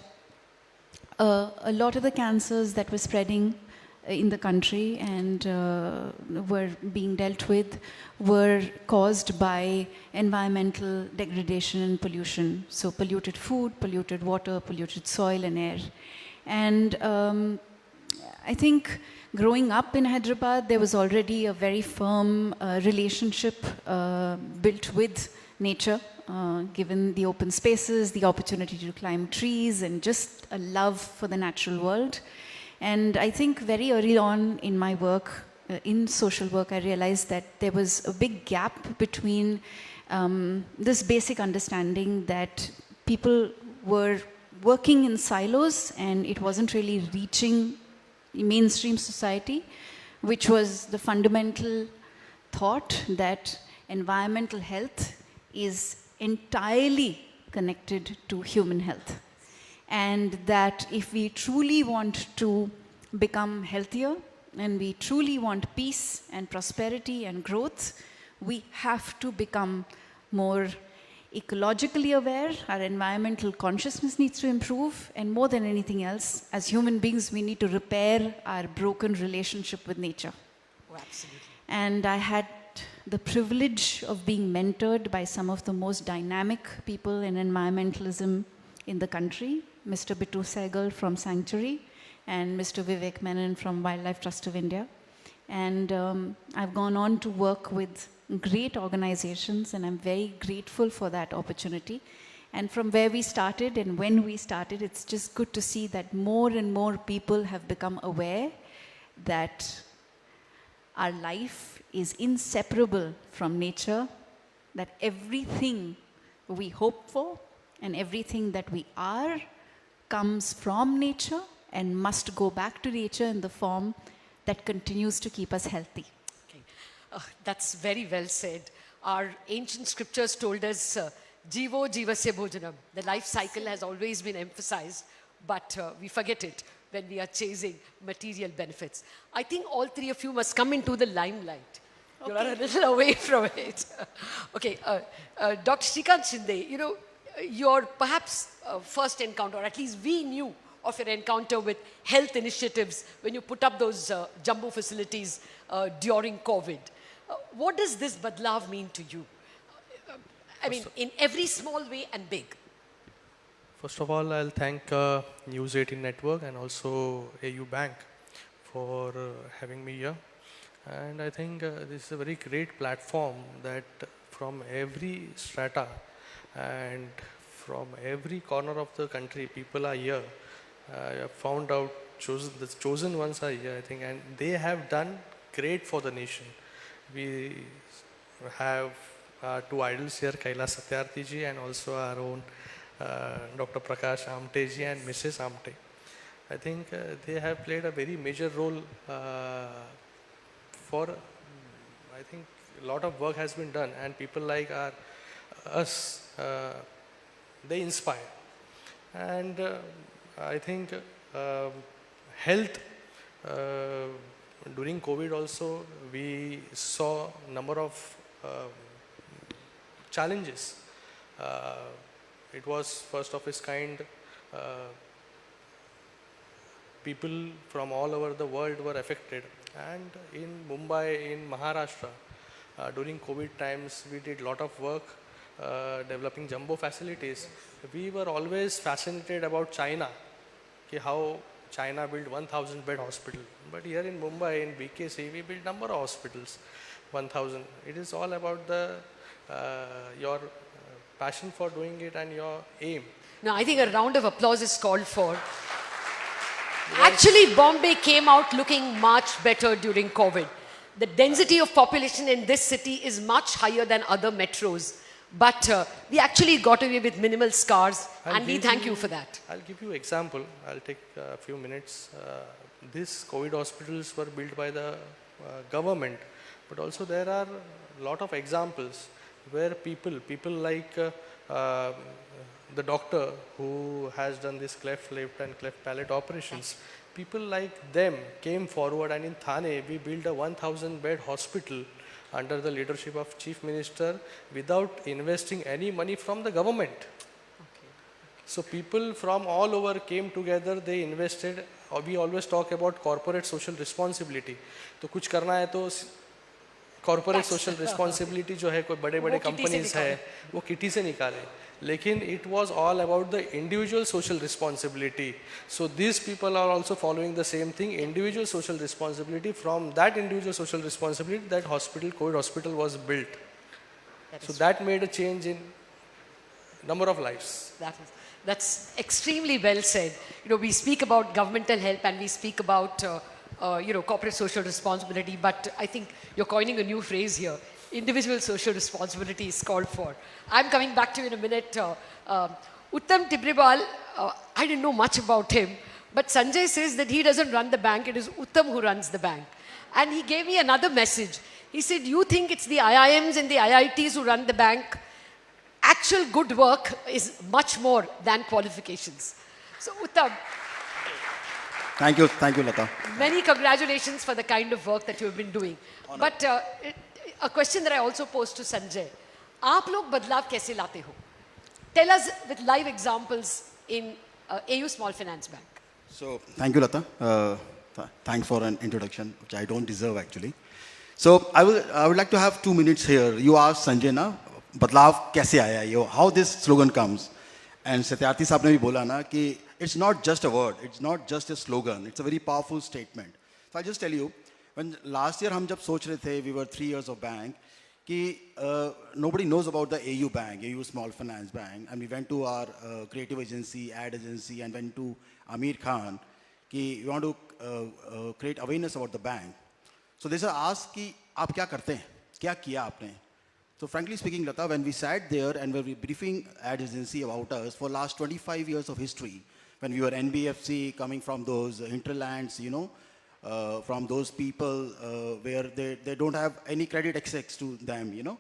a lot of the cancers that were spreading in the country and were being dealt with were caused by environmental degradation and pollution. So polluted food, polluted water, polluted soil and air. And I think growing up in Hyderabad, there was already a very firm relationship built with nature, given the open spaces, the opportunity to climb trees, and just a love for the natural world. And I think very early on in my work, in social work, I realized that there was a big gap between this basic understanding that people were working in silos and it wasn't really reaching mainstream society, which was the fundamental thought that environmental health is entirely connected to human health. And that if we truly want to become healthier and we truly want peace and prosperity and growth, we have to become more ecologically aware. Our environmental consciousness needs to improve, and more than anything else, as human beings, we need to repair our broken relationship with nature. Oh, absolutely. And I had the privilege of being mentored by some of the most dynamic people in environmentalism in the country, Mr. Bittu Sehgal from Sanctuary and Mr. Vivek Menon from Wildlife Trust of India. And I've gone on to work with great organizations, and I'm very grateful for that opportunity. And from where we started and when we started, it's just good to see that more and more people have become aware that our life is inseparable from nature, that everything we hope for and everything that we are comes from nature and must go back to nature in the form that continues to keep us healthy. Okay. That's very well said. Our ancient scriptures told us, Jivo Jivasya Bhojanam. The life cycle has always been emphasized, but we forget it when we are chasing material benefits. I think all three of you must come into the limelight. Okay. You are a little away from it. Okay, Dr. Shrikant Shinde, you know, your perhaps first encounter, or at least we knew of your encounter with health initiatives when you put up those jumbo facilities during COVID. What does this Badlaav mean to you? I mean, in every small way and big. First of all, I'll thank News 18 Network and also AU Bank for having me here. And I think this is a very great platform that from every strata and from every corner of the country, people are here. I have found out the chosen ones are here, I think, and they have done great for the nation. We have two idols here, Kailash Satyarthi ji and also our own Dr. Prakash Amte ji and Mrs. Amte. I think they have played a very major role for, I think a lot of work has been done, and people like us, they inspire. And I think health, during COVID also, we saw a number of challenges. It was first of its kind. People from all over the world were affected. And in Mumbai, in Maharashtra, during COVID times, we did a lot of work developing jumbo facilities. We were always fascinated about China, how China built 1,000 bed hospital. But here in Mumbai, in BKC, we built number of hospitals, 1,000. It is all about the your passion for doing it and your aim. Now, I think a round of applause is called for. Actually, Bombay came out looking much better during COVID. The density of population in this city is much higher than other metros. But we actually got away with minimal scars, and we thank you for that. I'll give you an example. I'll take a few minutes. These COVID hospitals were built by the government, but also there are a lot of examples where people like the doctor who has done this cleft lip and cleft palate operations, people like them came forward, and in Thane we built a 1,000 bed hospital under the leadership of Chief Minister without investing any money from the government. Okay. So people from all over came together, they invested. We always talk about corporate social responsibility. तो कुछ करना है तो corporate social responsibility जो है कोई बड़े-बड़े companies है वो किटी से निकाले. लेकिन it was all about the individual social responsibility. So these people are also following the same thing, individual social responsibility. From that individual social responsibility, that hospital, COVID hospital was built. So that made a change in number of lives. That's extremely well said. You know, we speak about governmental help and we speak about corporate social responsibility, but I think you're coining a new phrase here. Individual social responsibility is called for. I'm coming back to you in a minute. Uttam Tibrewal, I didn't know much about him, but Sanjay says that he doesn't run the bank, it is Uttam who runs the bank. And he gave me another message. He said, you think it's the IIMs and the IITs who run the bank? Actual good work is much more than qualifications. So Uttam. Thank you, Lata. Many congratulations for the kind of work that you have been doing. But a question that I also posed to Sanjay. आप लोग बदलाव कैसे लाते हो? Tell us with live examples in AU Small Finance Bank. So, thank you, Lata. Thanks for an introduction, which I don't deserve actually. So, I would like to have 2 minutes here. You asked Sanjay na, बदलाव कैसे आया ये? How this slogan comes? And Satyarthi साहब ने भी बोला ना कि it's not just a word, it's not just a slogan, it's a very powerful statement. So I'll just tell you, when last year हम जब सोच रहे थे, we were 3 years of bank, कि nobody knows about the AU Bank, AU Small Finance Bank, and we went to our creative agency, ad agency, and went to Amir Khan, कि we want to create awareness about the bank. So they asked कि आप क्या करते हैं, क्या किया आपने? So frankly speaking, Lata, when we sat there and we were briefing ad agency about us for last 25 years of history, when we were NBFC coming from those hinterlands, from those people where they don't have any credit access to them, you know.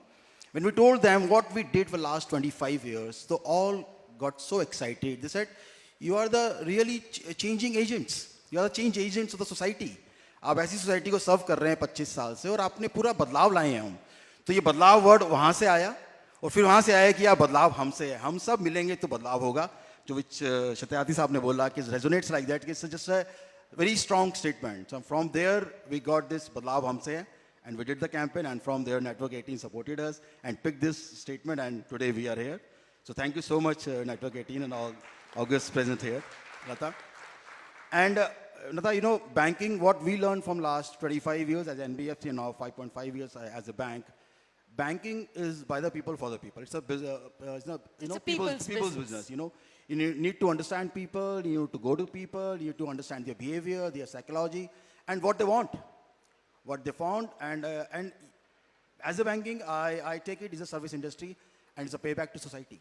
When we told them what we did for the last 25 years, they all got so excited. They said, you are the really changing agents. You are the change agents of the society. आप ऐसी society को सर्व कर रहे हैं 25 साल से और आपने पूरा बदलाव लाए हैं हम. तो ये बदलाव वर्ड वहाँ से आया और फिर वहाँ से आया कि यार बदलाव हमसे है. हम सब मिलेंगे तो बदलाव होगा. जो which सत्यार्थी साहब ने बोला कि resonates like that. It's just a very strong statement. So from there we got this Badlaav Humse Hai, and we did the campaign, and from there Network 18 supported us and picked this statement, and today we are here. So thank you so much Network 18 and all August present here, Lata. And Lata, you know, banking, what we learned from last 25 years as NBFC and now 5.5 years as a bank, banking is by the people for the people. It's a people's business. You know, you need to understand people. You need to go to people. You need to understand their behavior, their psychology, and what they want, what they found. And as a banking, I take it is a service industry, and it's a payback to society.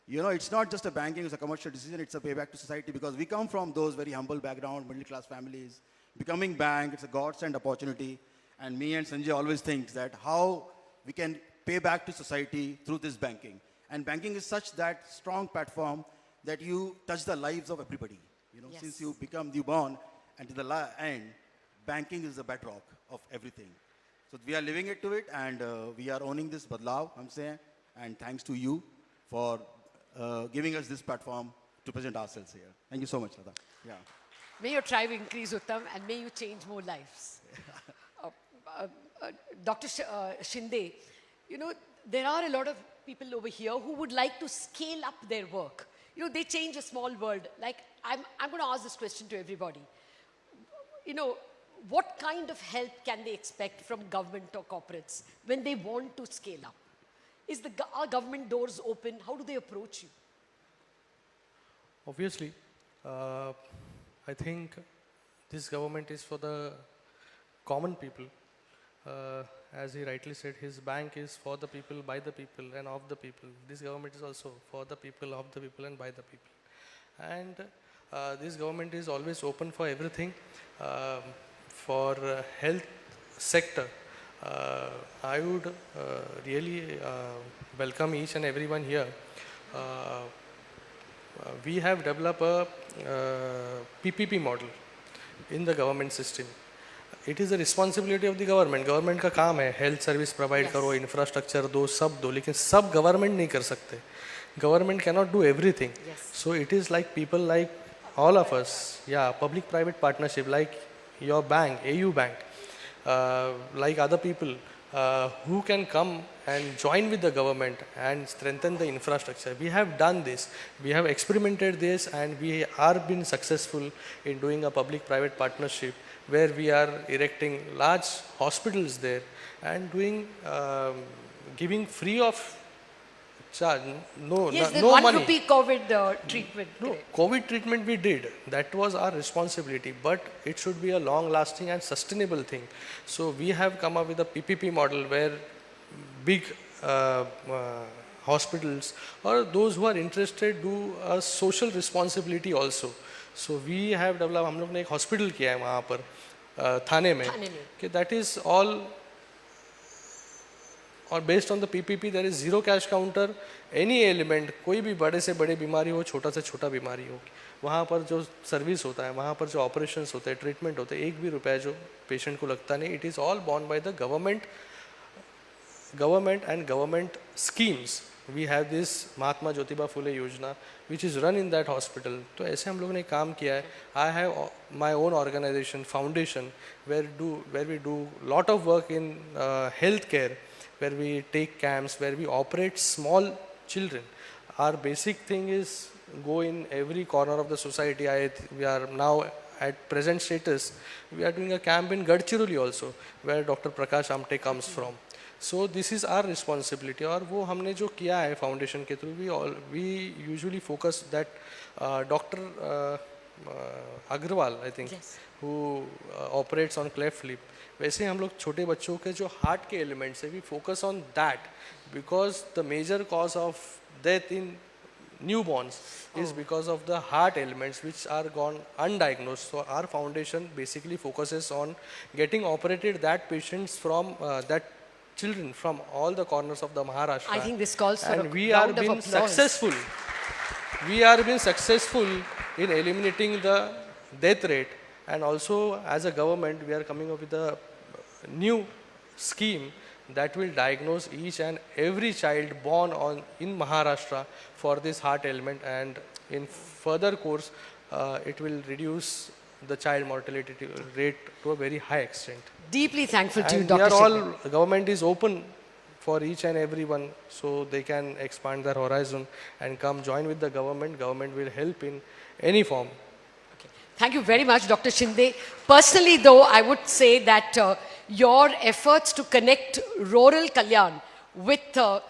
You know, it's not just a banking, it's a commercial decision, it's a payback to society, because we come from those very humble background, middle class families. Becoming bank, it's a godsend opportunity. And me and Sanjay always think that how we can pay back to society through this banking. And banking is such that strong platform that you touch the lives of everybody. You know, since you become newborn and to the end, banking is the bedrock of everything. So we are living it to it, and we are owning this Badlaav Humse Hai, and thanks to you for giving us this platform to present ourselves here. Thank you so much, Lata. Yeah. May your tribe increase, Uttam, and may you change more lives. Dr. Shinde, you know, there are a lot of people over here who would like to scale up their work. You know, they change a small world. Like, I'm going to ask this question to everybody. You know, what kind of help can they expect from government or corporates when they want to scale up? Are government doors open? How do they approach you? Obviously, I think this government is for the common people. As he rightly said, his bank is for the people, by the people, and of the people. This government is also for the people, of the people, and by the people. And this government is always open for everything. For health sector, I would really welcome each and everyone here. We have developed a PPP model in the government system. It is the responsibility of the government. Government का काम है health service provide करो, infrastructure दो, सब दो, लेकिन सब government नहीं कर सकते. Government cannot do everything. So it is like people like all of us, public-private partnership, like your bank, AU Bank, like other people who can come and join with the government and strengthen the infrastructure. We have done this. We have experimented this, and we are been successful in doing a public-private partnership where we are erecting large hospitals there and doing giving free of charge, no money. Rupee COVID treatment. No, COVID treatment we did. That was our responsibility, but it should be a long-lasting and sustainable thing. So we have come up with a PPP model where big hospitals or those who are interested do a social responsibility also. So we have developed, हम लोग ने एक hospital किया है वहाँ पर थाने में, कि that is all. और based on the PPP there is zero cash counter, any element, कोई भी बड़े से बड़े बीमारी हो, छोटा से छोटा बीमारी हो, वहाँ पर जो सर्विस होता है, वहाँ पर जो ऑपरेशंस होते हैं, ट्रीटमेंट होते हैं, एक भी रुपया जो पेशेंट को लगता नहीं, it is all borne by the government and government schemes. We have this Mahatma Jyotiba Phule Yojana which is run in that hospital. तो ऐसे हम लोगों ने काम किया है. I have my own organization, foundation, where we do lot of work in healthcare, where we take camps, where we operate small children. Our basic thing is go in every corner of the society. We are now at present status, we are doing a camp in Gadchiroli also, where Dr. Prakash Amte comes from. So this is our responsibility. और वो हमने जो किया है foundation के through, we usually focus that Dr. Agrawal, I think, who operates on cleft lip. वैसे हम लोग छोटे बच्चों के जो हार्ट के एलिमेंट्स है, we focus on that because the major cause of death in newborns is because of the heart ailments which are gone undiagnosed. So our foundation basically focuses on getting operated that patients from that children from all the corners of the Maharashtra. I think this calls for and a we are round of being applause. successful. We are being successful in eliminating the death rate, and also as a government we are coming up with a new scheme that will diagnose each and every child born in Maharashtra for this heart ailment, and in further course it will reduce the child mortality rate to a very high extent. Deeply thankful to you, And Dr. we are all, Shinde. the government is open for each and everyone, so they can expand their horizon and come join with the government. Government will help in any form. Thank you very much, Dr. Shinde. Personally, though, I would say that your efforts to connect rural Kalyan with the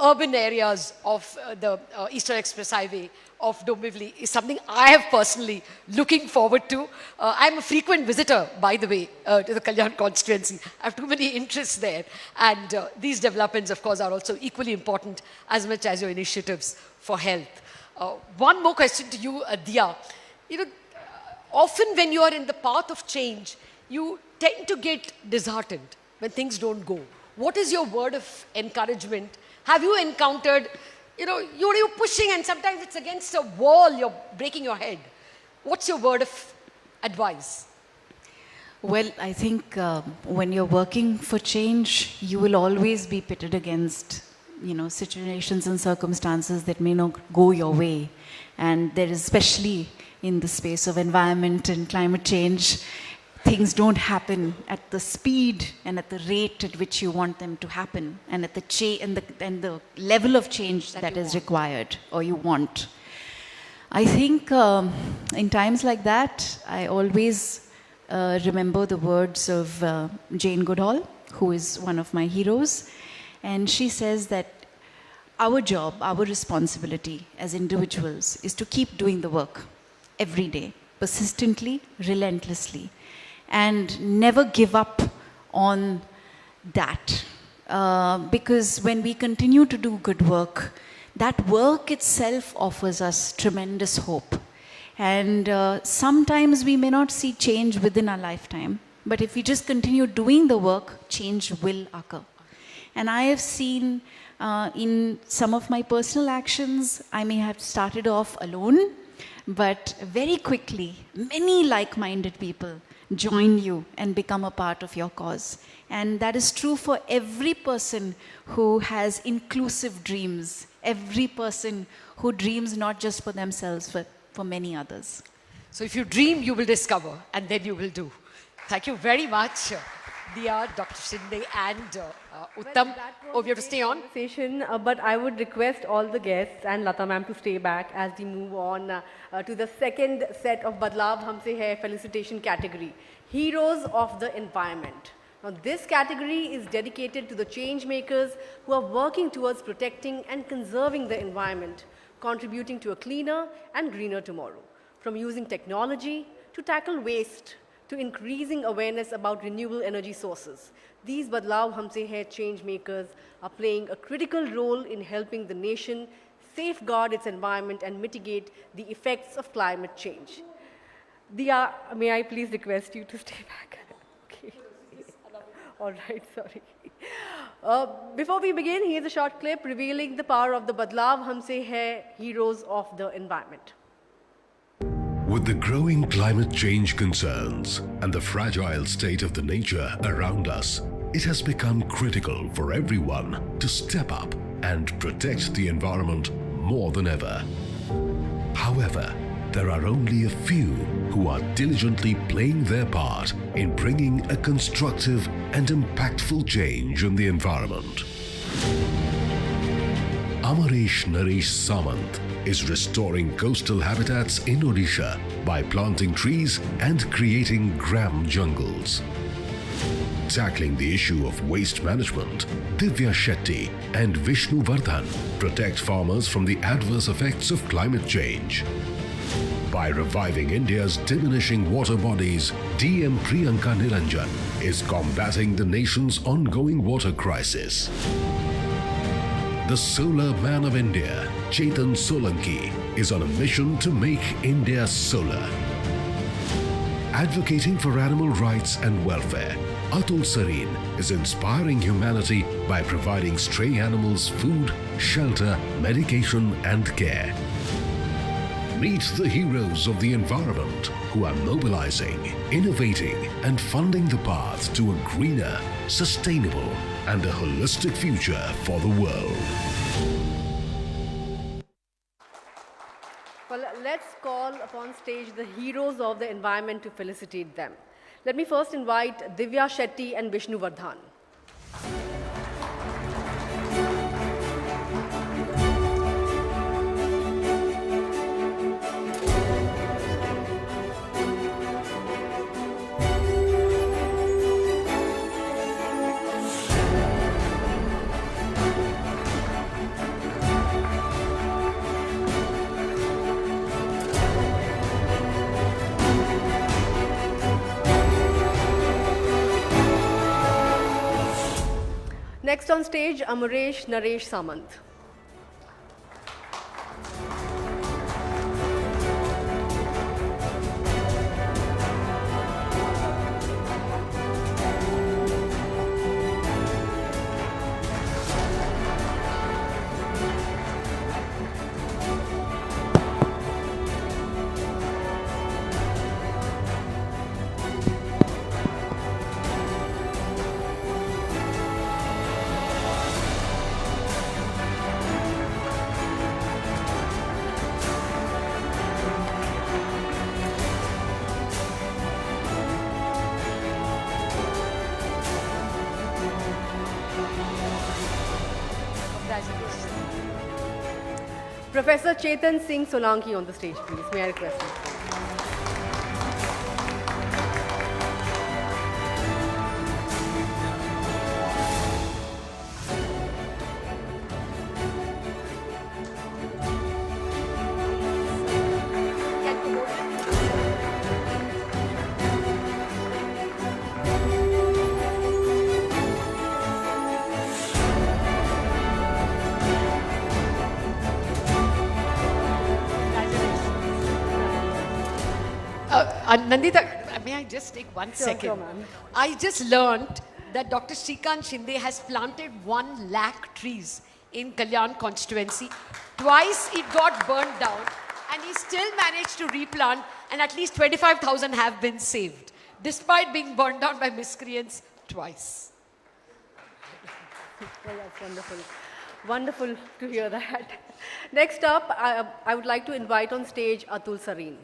urban areas of the Eastern Express Highway of Dombivli is something I have personally looking forward to. I'm a frequent visitor, by the way, to the Kalyan constituency. I have too many interests there. And these developments, of course, are also equally important as much as your initiatives for health. One more question to you, Dia. Often when you are in the path of change, you tend to get disheartened when things don't go. What is your word of encouragement? Have you encountered, you're pushing and sometimes it's against a wall, you're breaking your head. What's your word of advice? Well, I think when you're working for change, you will always be pitted against, situations and circumstances that may not go your way. And there is, especially in the space of environment and climate change, things don't happen at the speed and at the rate at which you want them to happen, and at the level of change that is required or you want. I think in times like that, I always remember the words of Jane Goodall, who is one of my heroes, and she says that our job, our responsibility as individuals is to keep doing the work every day, persistently, relentlessly, and never give up on that. Because when we continue to do good work, that work itself offers us tremendous hope. And sometimes we may not see change within our lifetime, but if we just continue doing the work, change will occur. And I have seen in some of my personal actions, I may have started off alone, but very quickly, many like-minded people join you and become a part of your cause. And that is true for every person who has inclusive dreams, every person who dreams not just for themselves, but for many others. So if you dream, you will discover, and then you will do. Thank you very much, Dia, Dr. Shinde, and Uttam. Oh, we have to stay on? But I would request all the guests and Lata ma'am to stay back as we move on to the second set of Badlaav Humse Hai felicitation category, Heroes of the Environment. Now, this category is dedicated to the change makers who are working towards protecting and conserving the environment, contributing to a cleaner and greener tomorrow. From using technology to tackle waste, to increasing awareness about renewable energy sources, these Badlaav Humse Hai change makers are playing a critical role in helping the nation safeguard its environment and mitigate the effects of climate change. Dia, may I please request you to stay back? Okay. All right, sorry. Before we begin, here's a short clip revealing the power of the Badlaav Humse Hai Heroes of the Environment. With the growing climate change concerns and the fragile state of the nature around us, it has become critical for everyone to step up and protect the environment more than ever. However, there are only a few who are diligently playing their part in bringing a constructive and impactful change in the environment. Amaresh Naresh Samant is restoring coastal habitats in Odisha by planting trees and creating gram jungles. Tackling the issue of waste management, Divya Shetty and Vishnu Vardhan protect farmers from the adverse effects of climate change. By reviving India's diminishing water bodies, DM Priyanka Niranjan is combating the nation's ongoing water crisis. the solar man of India, Chetan Solanki, is on a mission to make India solar. Advocating for animal rights and welfare, Atul Sareen is inspiring humanity by providing stray animals food, shelter, medication and care. Meet the heroes of the environment who are mobilizing, innovating and funding the path to a greener, sustainable and a holistic future for the world. Well, let's call upon stage the heroes of the environment to felicitate them. Let me first invite Divya Shetty and Vishnu Vardhan. Next on stage, Amaresh Naresh Samant. Professor Chetan Singh Solanki on the stage, please. May I request you? Nandita, may I just take 1 second? Sure, ma'am. I just learned that Dr. Shrikant Shinde has planted 1 lakh trees in Kalyan constituency. Twice it got burned down and he still managed to replant and at least 25,000 have been saved, despite being burned down by miscreants twice. Well, that's wonderful. Wonderful to hear that. Next up, I would like to invite on stage Atul Sareen.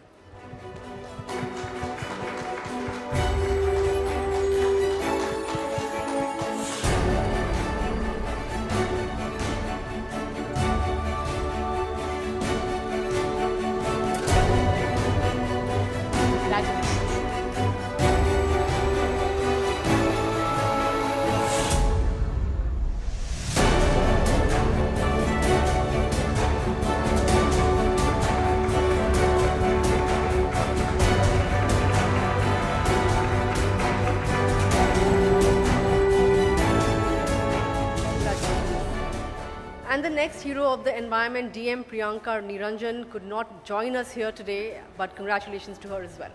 And the next hero of the environment, DM Priyanka Niranjan, could not join us here today, but congratulations to her as well.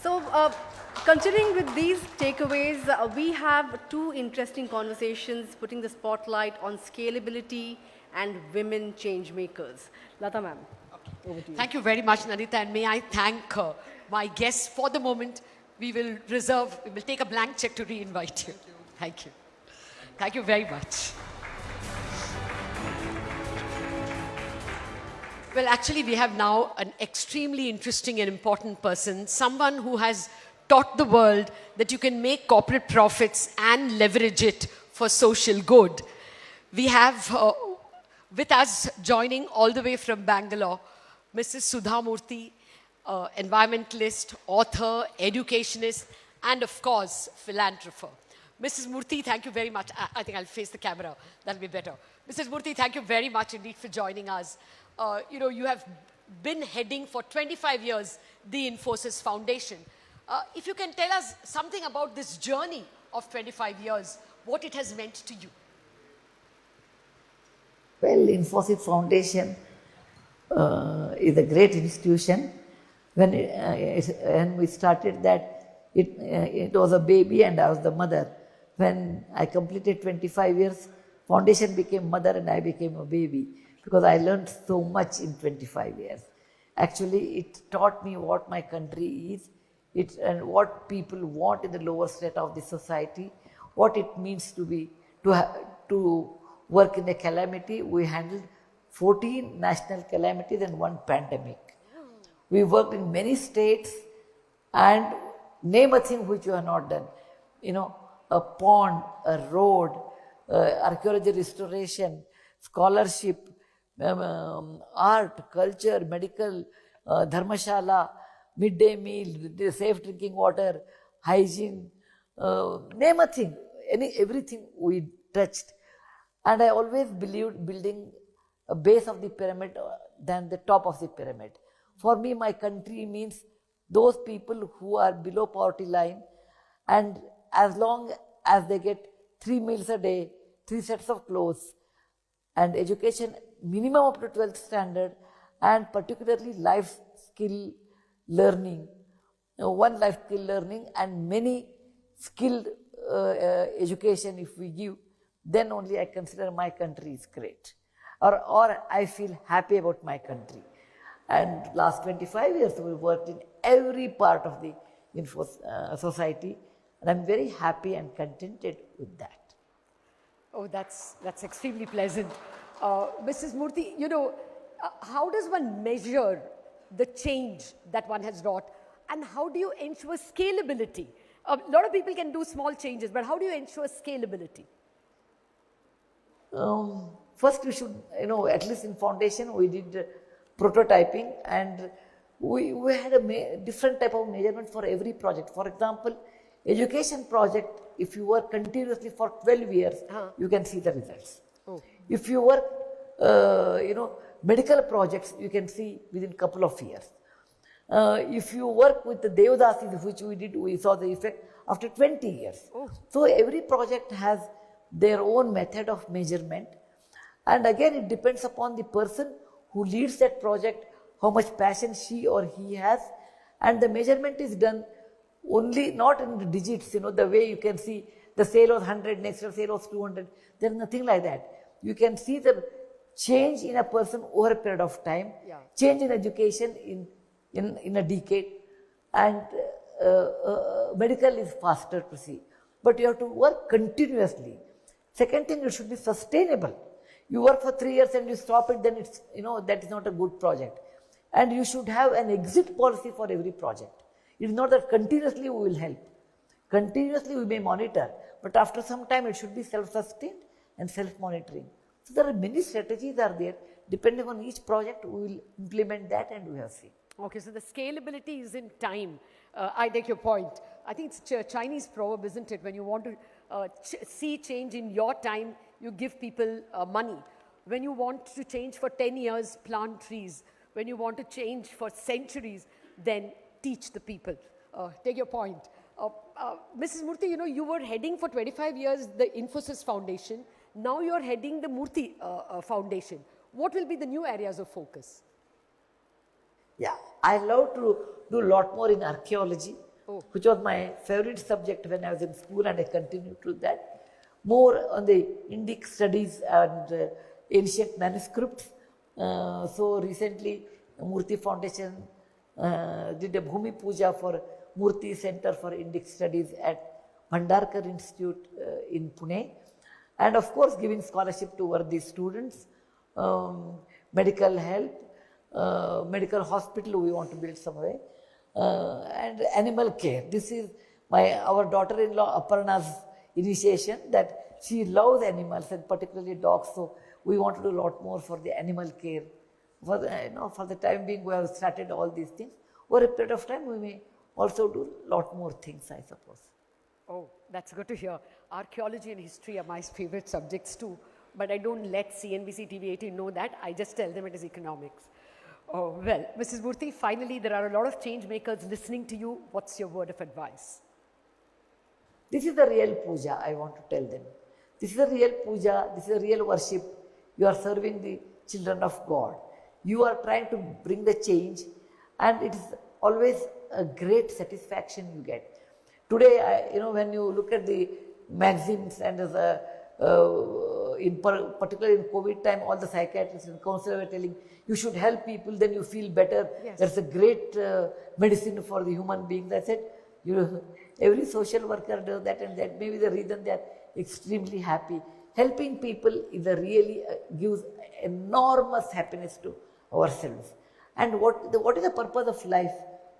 So, continuing with these takeaways, we have 2 interesting conversations putting the spotlight on scalability and women change makers. Lata ma'am, over to you. Thank you very much, Nandita, and may I thank my guests for the moment. We will take a blank check to re-invite you. Thank you. Thank you very much. Well, actually, we have now an extremely interesting and important person, someone who has taught the world that you can make corporate profits and leverage it for social good. We have with us joining all the way from Bangalore, Mrs. Sudha Murthy, environmentalist, author, educationist, and of course, philanthropist. Mrs. Murthy, thank you very much. I think I'll face the camera. That'll be better. Mrs. Murthy, thank you very much indeed for joining us. You have been heading for 25 years the Infosys Foundation. If you can tell us something about this journey of 25 years, what it has meant to you. Well, Infosys Foundation is a great institution. When we started that, it was a baby and I was the mother. When I completed 25 years, Foundation became mother and I became a baby because I learned so much in 25 years. Actually, it taught me what my country is, and what people want in the lower strata of the society, what it means to work in a calamity. We handled 14 national calamities and 1 pandemic. We worked in many states and name a thing which you have not done. You know, a pond, a road, archaeology restoration, scholarship, art, culture, medical, dharmashala, midday meal, safe drinking water, hygiene, name a thing, everything we touched. And I always believed building a base of the pyramid than the top of the pyramid. For me, my country means those people who are below poverty line, and as long as they get 3 meals a day, 3 sets of clothes, and education minimum up to 12th standard, and particularly life skill learning, 1 life skill learning and many skilled education if we give, then only I consider my country is great, or I feel happy about my country. And last 25 years we worked in every part of the society, and I'm very happy and contented with that. Oh, that's extremely pleasant. Mrs. Murthy, you know, how does one measure the change that one has wrought, and how do you ensure scalability? A lot of people can do small changes, but how do you ensure scalability? First we should, at least in foundation we did prototyping, and we had a different type of measurement for every project. For example, education project, if you work continuously for 12 years, you can see the results. Oh. If you work, medical projects, you can see within couple of years. If you work with the Devdasis, which we did, we saw the effect after 20 years. Oh. So every project has their own method of measurement. And again, it depends upon the person who leads that project, how much passion she or he has. And the measurement is done only not in the digits, the way you can see the sale was 100, next year sale was 200. There is nothing like that. You can see the change in a person over a period of time, change in education in a decade, and medical is faster to see. But you have to work continuously. Second thing, it should be sustainable. You work for 3 years and you stop it, then it's, that is not a good project. And you should have an exit policy for every project. It is not that continuously we will help. Continuously we may monitor, but after some time it should be self-sustained and self-monitoring. So there are many strategies are there. Depending on each project, we will implement that and we have seen. Okay, so the scalability is in time. I take your point. I think it's a Chinese proverb, isn't it? When you want to see change in your time, you give people money. When you want to change for 10 years, plant trees. When you want to change for centuries, then teach the people. Take your point. Mrs. Murthy, you were heading for 25 years the Infosys Foundation. Now you're heading the Murthy Foundation. What will be the new areas of focus? Yeah, I love to do a lot more in archaeology, which was my favorite subject when I was in school, and I continue to do that. More on the Indic studies and ancient manuscripts. So recently, Murthy Foundation did a Bhumi Puja for Murthy Center for Indic Studies at Bhandarkar Institute in Pune. And of course, giving scholarship to worthy students, medical help, medical hospital we want to build somewhere, and animal care. This is our daughter-in-law Aparna's initiation, that she loves animals and particularly dogs. So we want to do a lot more for the animal care. For the time being, we have started all these things. Over a period of time, we may also do a lot more things, I suppose. Oh, that's good to hear. Archaeology and history are my favorite subjects too, but I don't let CNBC TV18 know that. I just tell them it is economics. Oh, well, Mrs. Murthy, finally, there are a lot of change makers listening to you. What's your word of advice? This is the real puja, I want to tell them. This is a real puja, this is a real worship. You are serving the children of God. You are trying to bring the change, and it is always a great satisfaction you get. Today, when you look at the magazines and particularly in COVID time, all the psychiatrists and counselors were telling you should help people, then you feel better. Yes. That's a great medicine for the human beings. I said, every social worker does that, and that may be the reason they are extremely happy. Helping people is really gives enormous happiness to ourselves. And what is the purpose of life?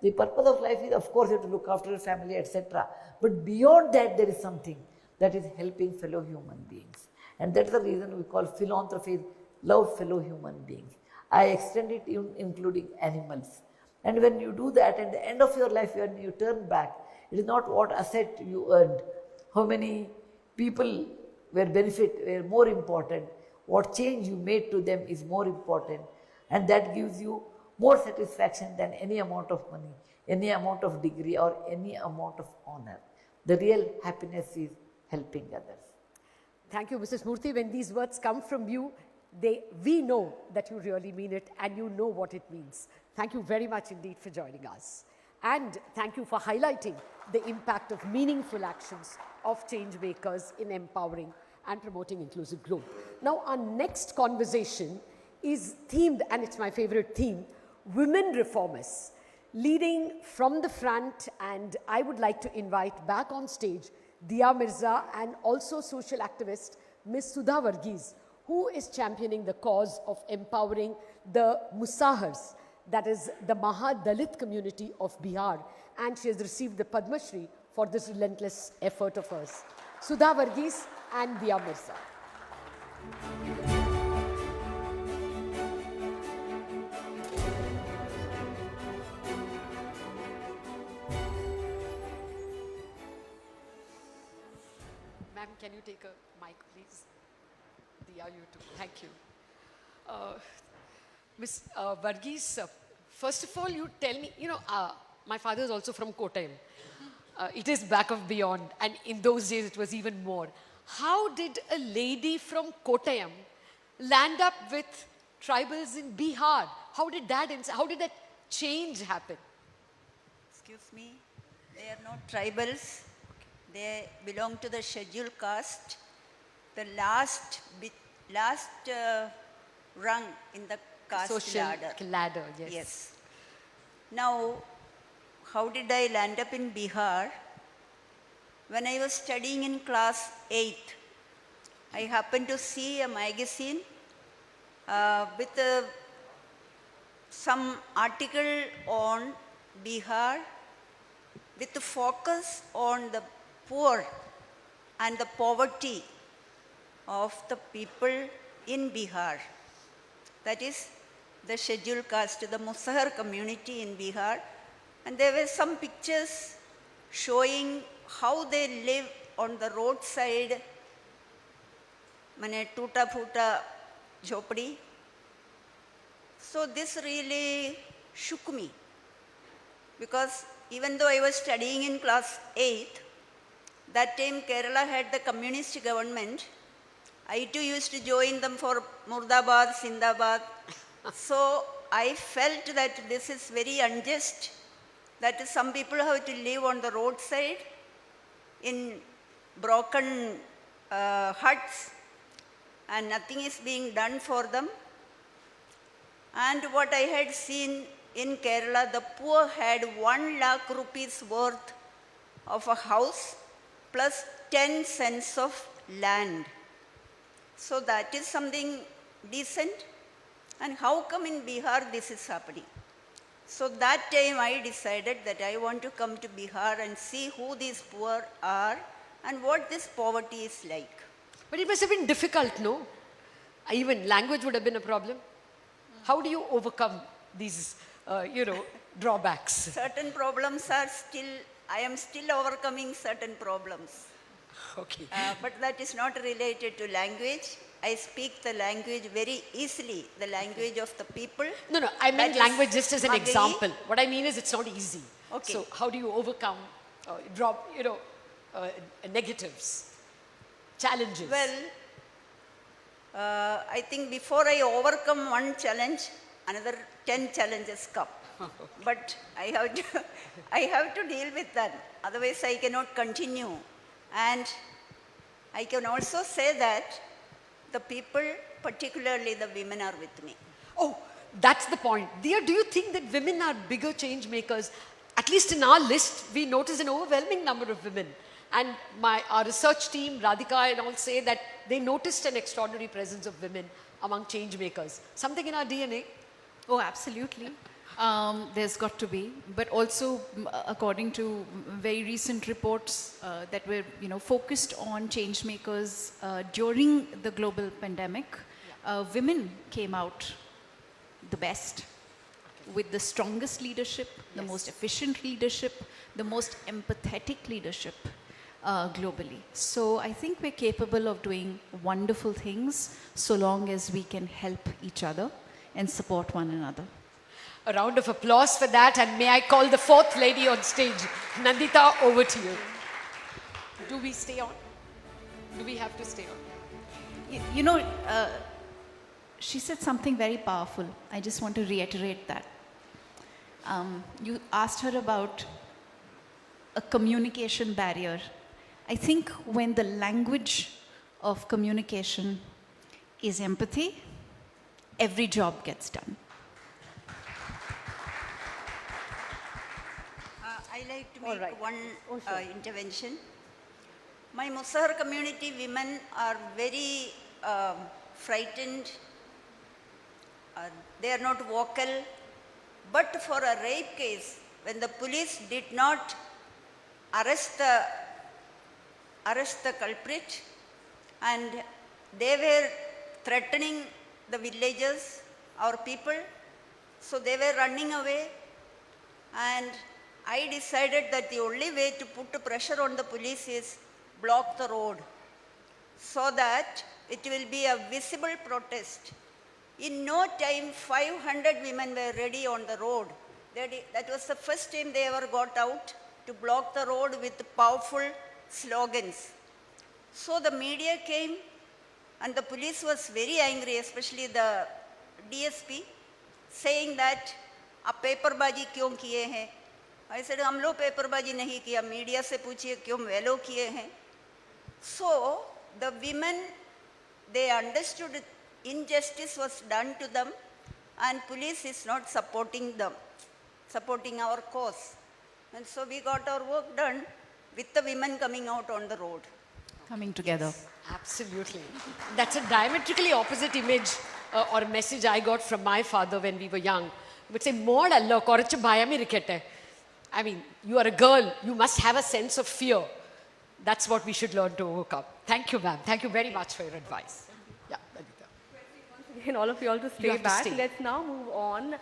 The purpose of life is, of course, you have to look after your family, etc. But beyond that, there is something that is helping fellow human beings. And that's the reason we call philanthropy, love fellow human beings. I extend it including animals. And when you do that, at the end of your life, when you turn back, it is not what asset you earned, how many people were more important, what change you made to them is more important, and that gives you more satisfaction than any amount of money, any amount of degree, or any amount of honor. The real happiness is helping others. Thank you, Mrs. Murthy. When these words come from you, we know that you really mean it and you know what it means. Thank you very much indeed for joining us. And thank you for highlighting the impact of meaningful actions of change makers in empowering and promoting inclusive growth. Now, our next conversation is themed, and it's my favorite theme, women reformers, leading from the front. And I would like to invite back on stage Diya Mirza and also social activist Ms. Sudha Varghese, who is championing the cause of empowering the Musahars, that is the Mahadalit community of Bihar, and she has received the Padma Shri for this relentless effort of hers. Sudha Varghese and Diya Mirza. Ma'am, can you take a mic, please? Diya, you too. Thank you. Ms. Varghese, first of all, you tell me, my father is also from Kottayam. It is back of beyond, and in those days it was even more. How did a lady from Kottayam land up with tribals in Bihar? How did that change happen? Excuse me, they are not tribals. They belong to the scheduled caste, the last rung in the caste Social ladder, yes. Yes. Now, how did I land up in Bihar? When I was studying in class 8, I happened to see a magazine with some article on Bihar with the focus on the poor and the poverty of the people in Bihar. That is the scheduled caste, the Musahar community in Bihar. And there were some pictures showing how they live on the roadside, tuta-futa jhopdi. So this really shook me, because even though I was studying in class 8, that time Kerala had the communist government. I too used to join them for Murdabad, Sindabad. So I felt that this is very unjust, that some people have to live on the roadside in broken huts and nothing is being done for them. And what I had seen in Kerala, the poor had 1 lakh rupees worth of a house plus 10 cents of land. So that is something decent. And how come in Bihar this is happening? So that time I decided that I want to come to Bihar and see who these poor are and what this poverty is like. But it must have been difficult, no? Even language would have been a problem. How do you overcome these, drawbacks? Certain problems are I am still overcoming certain problems. Okay. But that is not related to language. I speak the language very easily, the language of the people. No, I meant language just as an Magari. example. What I mean is it's not easy. Okay. So how do you overcome, negatives, challenges? Well, I think before I overcome one challenge, another 10 challenges come. But I have to deal with that. Otherwise, I cannot continue. And I can also say that the people, particularly the women, are with me. Oh, that's the point. Dear, do you think that women are bigger change makers? At least in our list, we notice an overwhelming number of women. And our research team, Radhika and all, say that they noticed an extraordinary presence of women among change makers. Something in our DNA? Oh, absolutely. There's got to be. But also, according to very recent reports that were focused on change makers during the global pandemic, women came out the best, with the strongest leadership, the most efficient leadership, the most empathetic leadership globally. So I think we're capable of doing wonderful things so long as we can help each other and support one another. A round of applause for that, and may I call the fourth lady on stage. Nandita, over to you. Do we stay on? Do we have to stay on? She said something very powerful. I just want to reiterate that. You asked her about a communication barrier. I think when the language of communication is empathy, every job gets done. I like to make one intervention. My Musahar community women are very frightened. They are not vocal. But for a rape case, when the police did not arrest the culprit, and they were threatening the villagers, our people, so they were running away, and I decided that the only way to put pressure on the police is block the road, so that it will be a visible protest. In no time, 500 women were ready on the road. That was the first time they ever got out to block the road with powerful slogans. So the media came, and the police was very angry, especially the DSP, saying that आप पेपरबाजी क्यों किए हैं? I said, हम लोग पेपरबाजी नहीं किया, media से पूछिए क्यों वे लोग किए हैं? So the women, they understood injustice was done to them, and police is not supporting them, supporting our cause. And so we got our work done with the women coming out on the road. Coming together. Absolutely. That's a diametrically opposite image or a message I got from my father when we were young. He would say, "Modalla korachu bhayami irukette." I mean, you are a girl, you must have a sense of fear. That's what we should learn to overcome. Thank you, ma'am. Thank you very much for your advice. Yeah, Again, all of you all to stay back. Let's now move on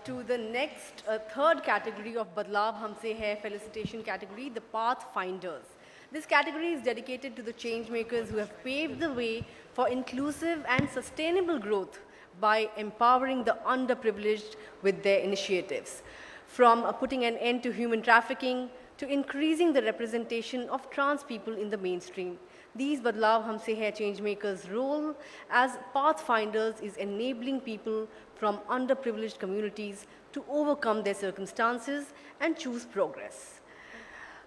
to the next third category of Badlaav Humse Hai felicitation category, the Pathfinders. This category is dedicated to the change makers who have paved the way for inclusive and sustainable growth by empowering the underprivileged with their initiatives. From putting an end to human trafficking to increasing the representation of trans people in the mainstream. These Badlaav Humse Hai changemakers' role as pathfinders is enabling people from underprivileged communities to overcome their circumstances and choose progress.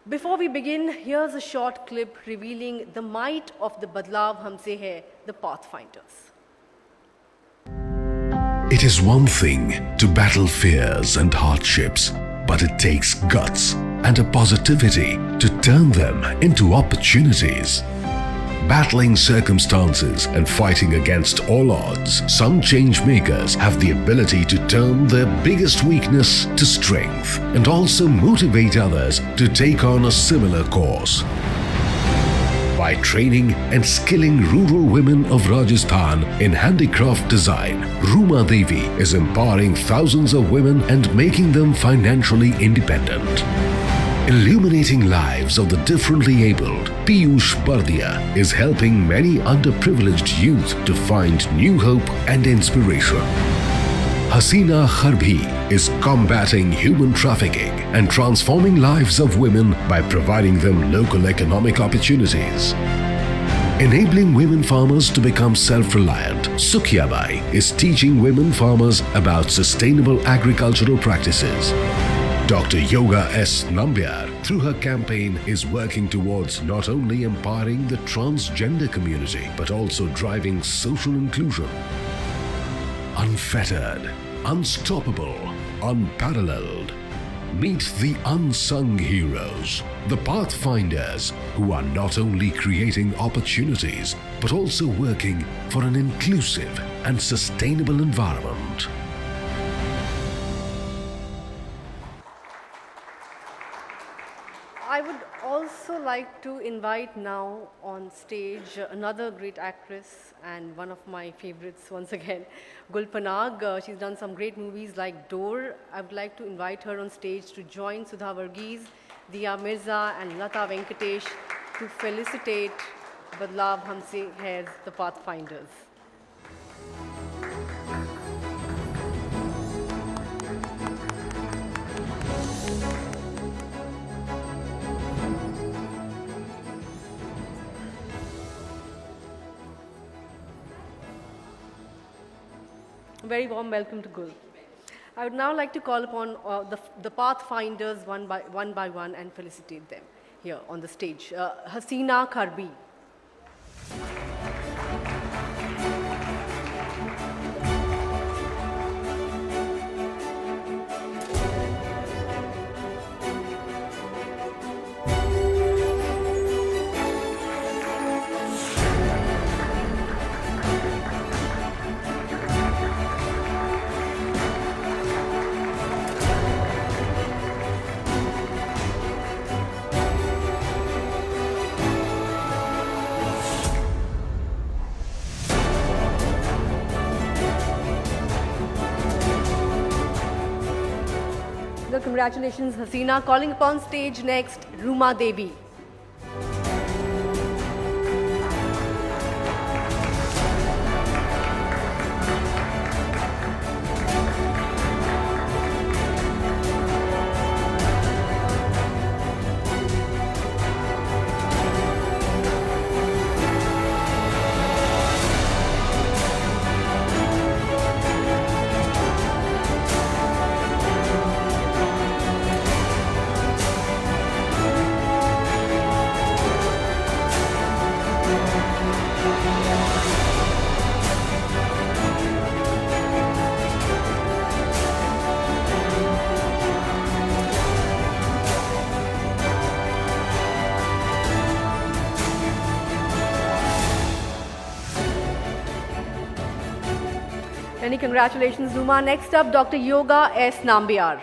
Before we begin, here's a short clip revealing the might of the Badlaav Humse Hai, the pathfinders. It is one thing to battle fears and hardships, but it takes guts and a positivity to turn them into opportunities. Battling circumstances and fighting against all odds, some change makers have the ability to turn their biggest weakness to strength and also motivate others to take on a similar course. By training and skilling rural women of Rajasthan in handicraft design, Ruma Devi is empowering thousands of women and making them financially independent. Illuminating lives of the differently abled, Piyush Bardia is helping many underprivileged youth to find new hope and inspiration. Hasina Kharbhi is combating human trafficking and transforming lives of women by providing them local economic opportunities. Enabling women farmers to become self-reliant, Sukhiyabai is teaching women farmers about sustainable agricultural practices. Dr. Yoga S. Nambiar, through her campaign, is working towards not only empowering the transgender community, but also driving social inclusion. Unfettered, unstoppable, unparalleled. Meet the unsung heroes, the pathfinders who are not only creating opportunities, but also working for an inclusive and sustainable environment. I would also like to invite now on stage another great actress and one of my favorites once again, Gul Panag. She's done some great movies like Door. I would like to invite her on stage to join Sudha Varghese, Diya Mirza and Lata Venkatesh to felicitate Badlaav Humse Hai's The Pathfinders. Very warm welcome to Gul. I would now like to call upon the pathfinders one by one and felicitate them here on the stage. Hasina Karbi. Congratulations, Hasina. Calling upon stage next, Ruma Devi. Many congratulations, Ruma. Next up, Dr. Yoga S. Nambiar.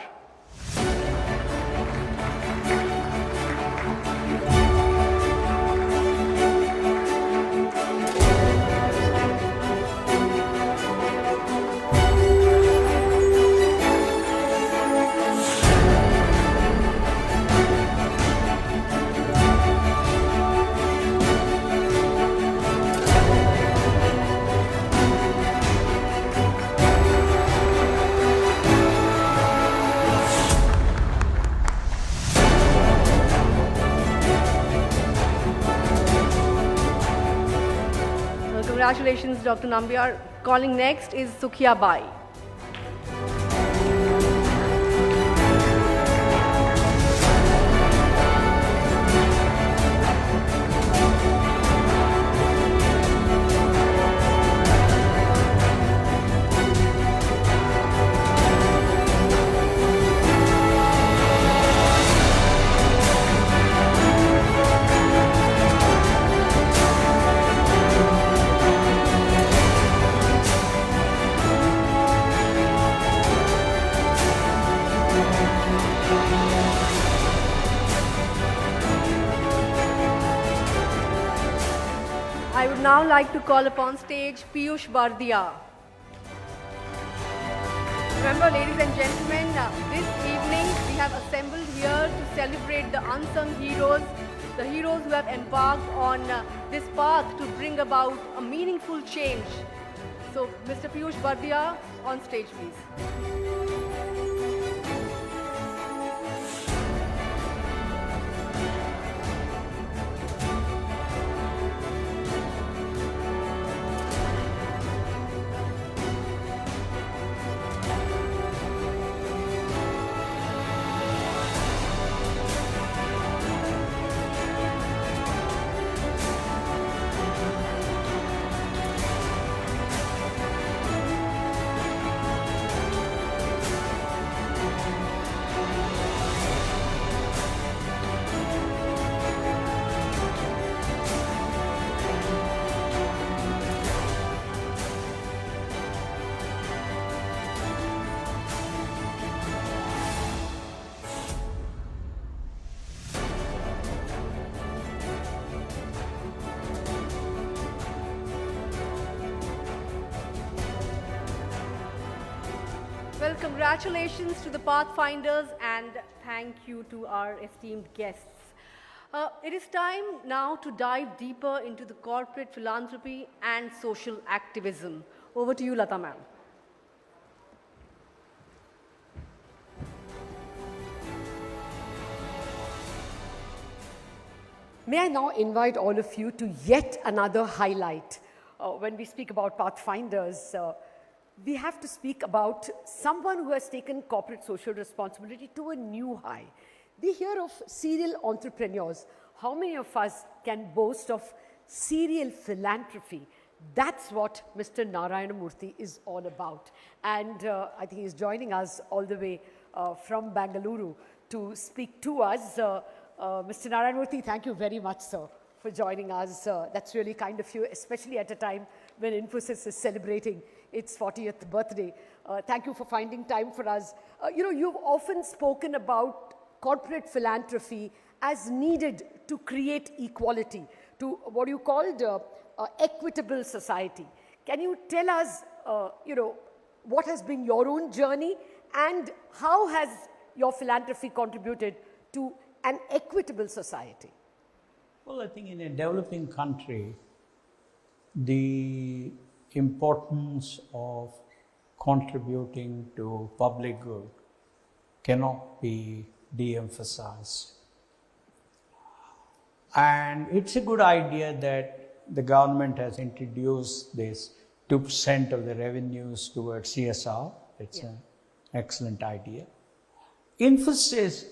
Congratulations, Dr. Nambiar. Calling next is Sukhiyabai. I would now like to call upon stage Piyush Bardia. Remember, ladies and gentlemen, this evening we have assembled here to celebrate the unsung heroes, the heroes who have embarked on this path to bring about a meaningful change. So, Mr. Piyush Bardia, on stage, please. Well, congratulations to the Pathfinders and thank you to our esteemed guests. It is time now to dive deeper into the corporate philanthropy and social activism. Over to you, Lata ma'am. May I now invite all of you to yet another highlight. When we speak about Pathfinders, we have to speak about someone who has taken corporate social responsibility to a new high. We hear of serial entrepreneurs. How many of us can boast of serial philanthropy? That's what Mr. Narayana Murthy is all about. And I think he's joining us all the way from Bangalore to speak to us. Mr. Narayana Murthy, thank you very much, sir, for joining us. That's really kind of you, especially at a time when Infosys is celebrating its 40th birthday. Thank you for finding time for us. You've often spoken about corporate philanthropy as needed to create equality, to what you called equitable society. Can you tell us, what has been your own journey and how has your philanthropy contributed to an equitable society? Well, I think in a developing country, the importance of contributing to public good cannot be de-emphasized. And it's a good idea that the government has introduced this 2% of the revenues towards CSR. It's an excellent idea. Infosys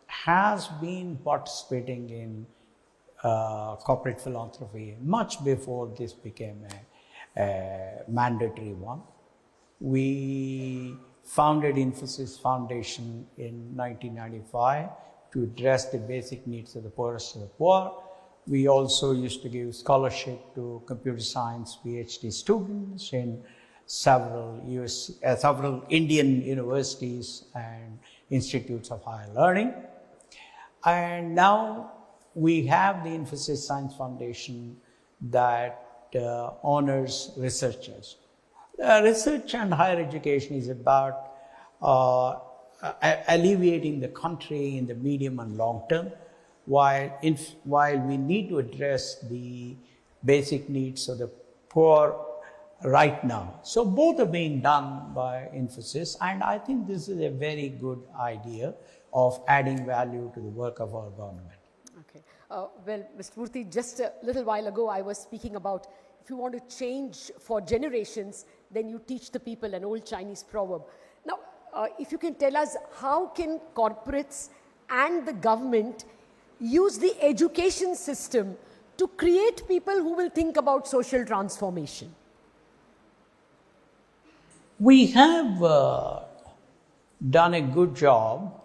has been participating in corporate philanthropy much before this became a mandatory one. We founded Infosys Foundation in 1995 to address the basic needs of the poorest of the poor. We also used to give scholarship to computer science PhD students in several Indian universities and institutes of higher learning. And now we have the Infosys Science Foundation that honors researchers. Research and higher education is about alleviating the country in the medium and long term, while we need to address the basic needs of the poor right now. So both are being done by Infosys, and I think this is a very good idea of adding value to the work of our government. Okay. Well, Mr. Murthy, just a little while ago, I was speaking about if you want to change for generations, then you teach the people, an old Chinese proverb. Now, if you can tell us, how can corporates and the government use the education system to create people who will think about social transformation? We have done a good job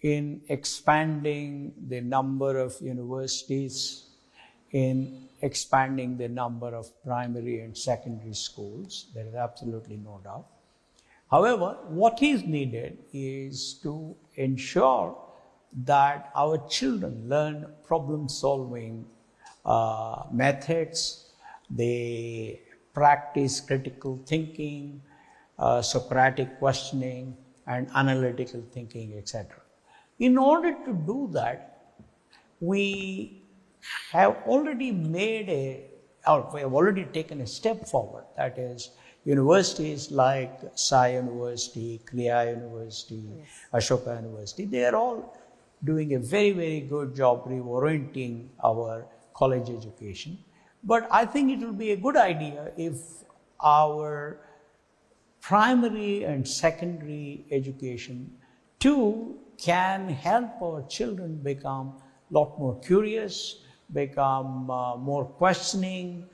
in expanding the number of universities, in expanding the number of primary and secondary schools. There is absolutely no doubt. However, what is needed is to ensure that our children learn problem-solving methods, they practice critical thinking, Socratic questioning, and analytical thinking, etc. In order to do that, we have already we have already taken a step forward. That is, universities like Sai University, Kriya University, Ashoka University, they are all doing a very, very good job reorienting our college education. But I think it will be a good idea if our primary and secondary education too can help our children become a lot more curious, become more questioning,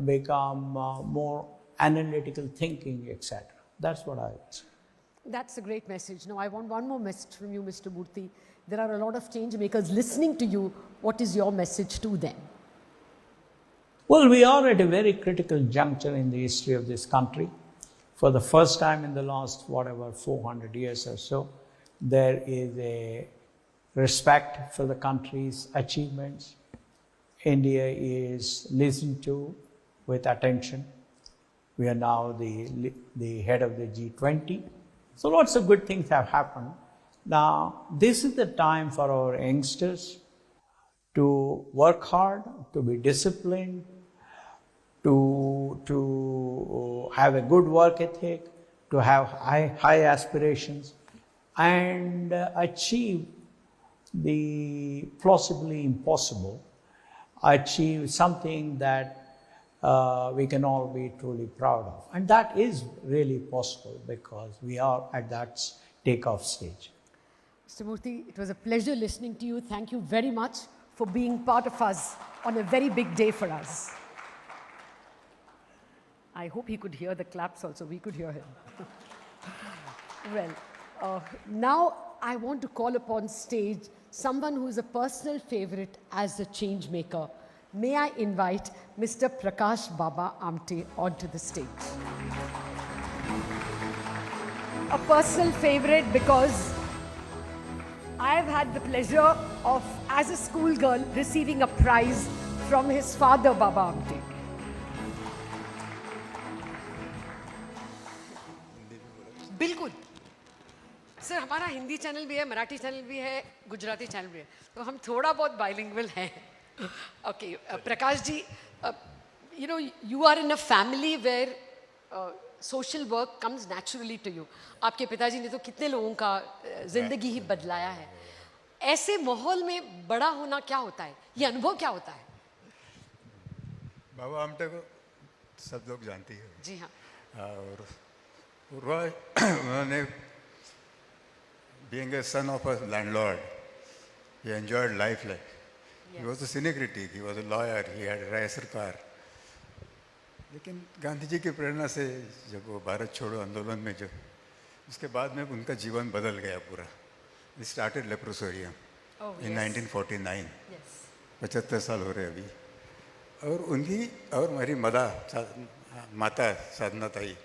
become more analytical thinking, etc. That's what I would say. That's a great message. Now, I want one more message from you, Mr. Murthy. There are a lot of change makers listening to you. What is your message to them? Well, we are at a very critical juncture in the history of this country. For the first time in the last, 400 years or so, there is a respect for the country's achievements. India is listened to with attention. We are now the head of the G20. So lots of good things have happened. Now, this is the time for our youngsters to work hard, to be disciplined, to have a good work ethic, to have high aspirations, and achieve the plausibly impossible, achieve something that we can all be truly proud of. And that is really possible because we are at that takeoff stage. Mr. Murthy, it was a pleasure listening to you. Thank you very much for being part of us on a very big day for us. I hope he could hear the claps also. We could hear him. Well, now I want to call upon stage someone who is a personal favorite as a change maker. May I invite Mr. Prakash Baba Amte onto the stage. A personal favorite because I have had the pleasure of, as a schoolgirl, receiving a prize from his father, Baba Amte. बिल्कुल sir, हमारा Hindi channel भी है, Marathi channel भी है, Gujarati channel भी है, तो हम थोड़ा बहुत बाइलिंगुअल हैं. Okay, Prakash ji, you are in a family where social work comes naturally to you. आपके पिताजी ने तो कितने लोगों का जिंदगी ही बदलाया है. ऐसे माहौल में बड़ा होना क्या होता है? ये अनुभव क्या होता है? बाबा आमटे को सब लोग जानती है. जी हाँ. और उन्होंने being a son of a landlord, he enjoyed life like. He was a cine critic, he was a lawyer, he had a racer car. लेकिन गांधी जी की प्रेरणा से जब वो भारत छोड़ो आंदोलन में जो उसके बाद में उनका जीवन बदल गया पूरा. He started leprosarium in 1949. 75 साल हो रहे अभी. और उनकी और मेरी माता साधना ताई,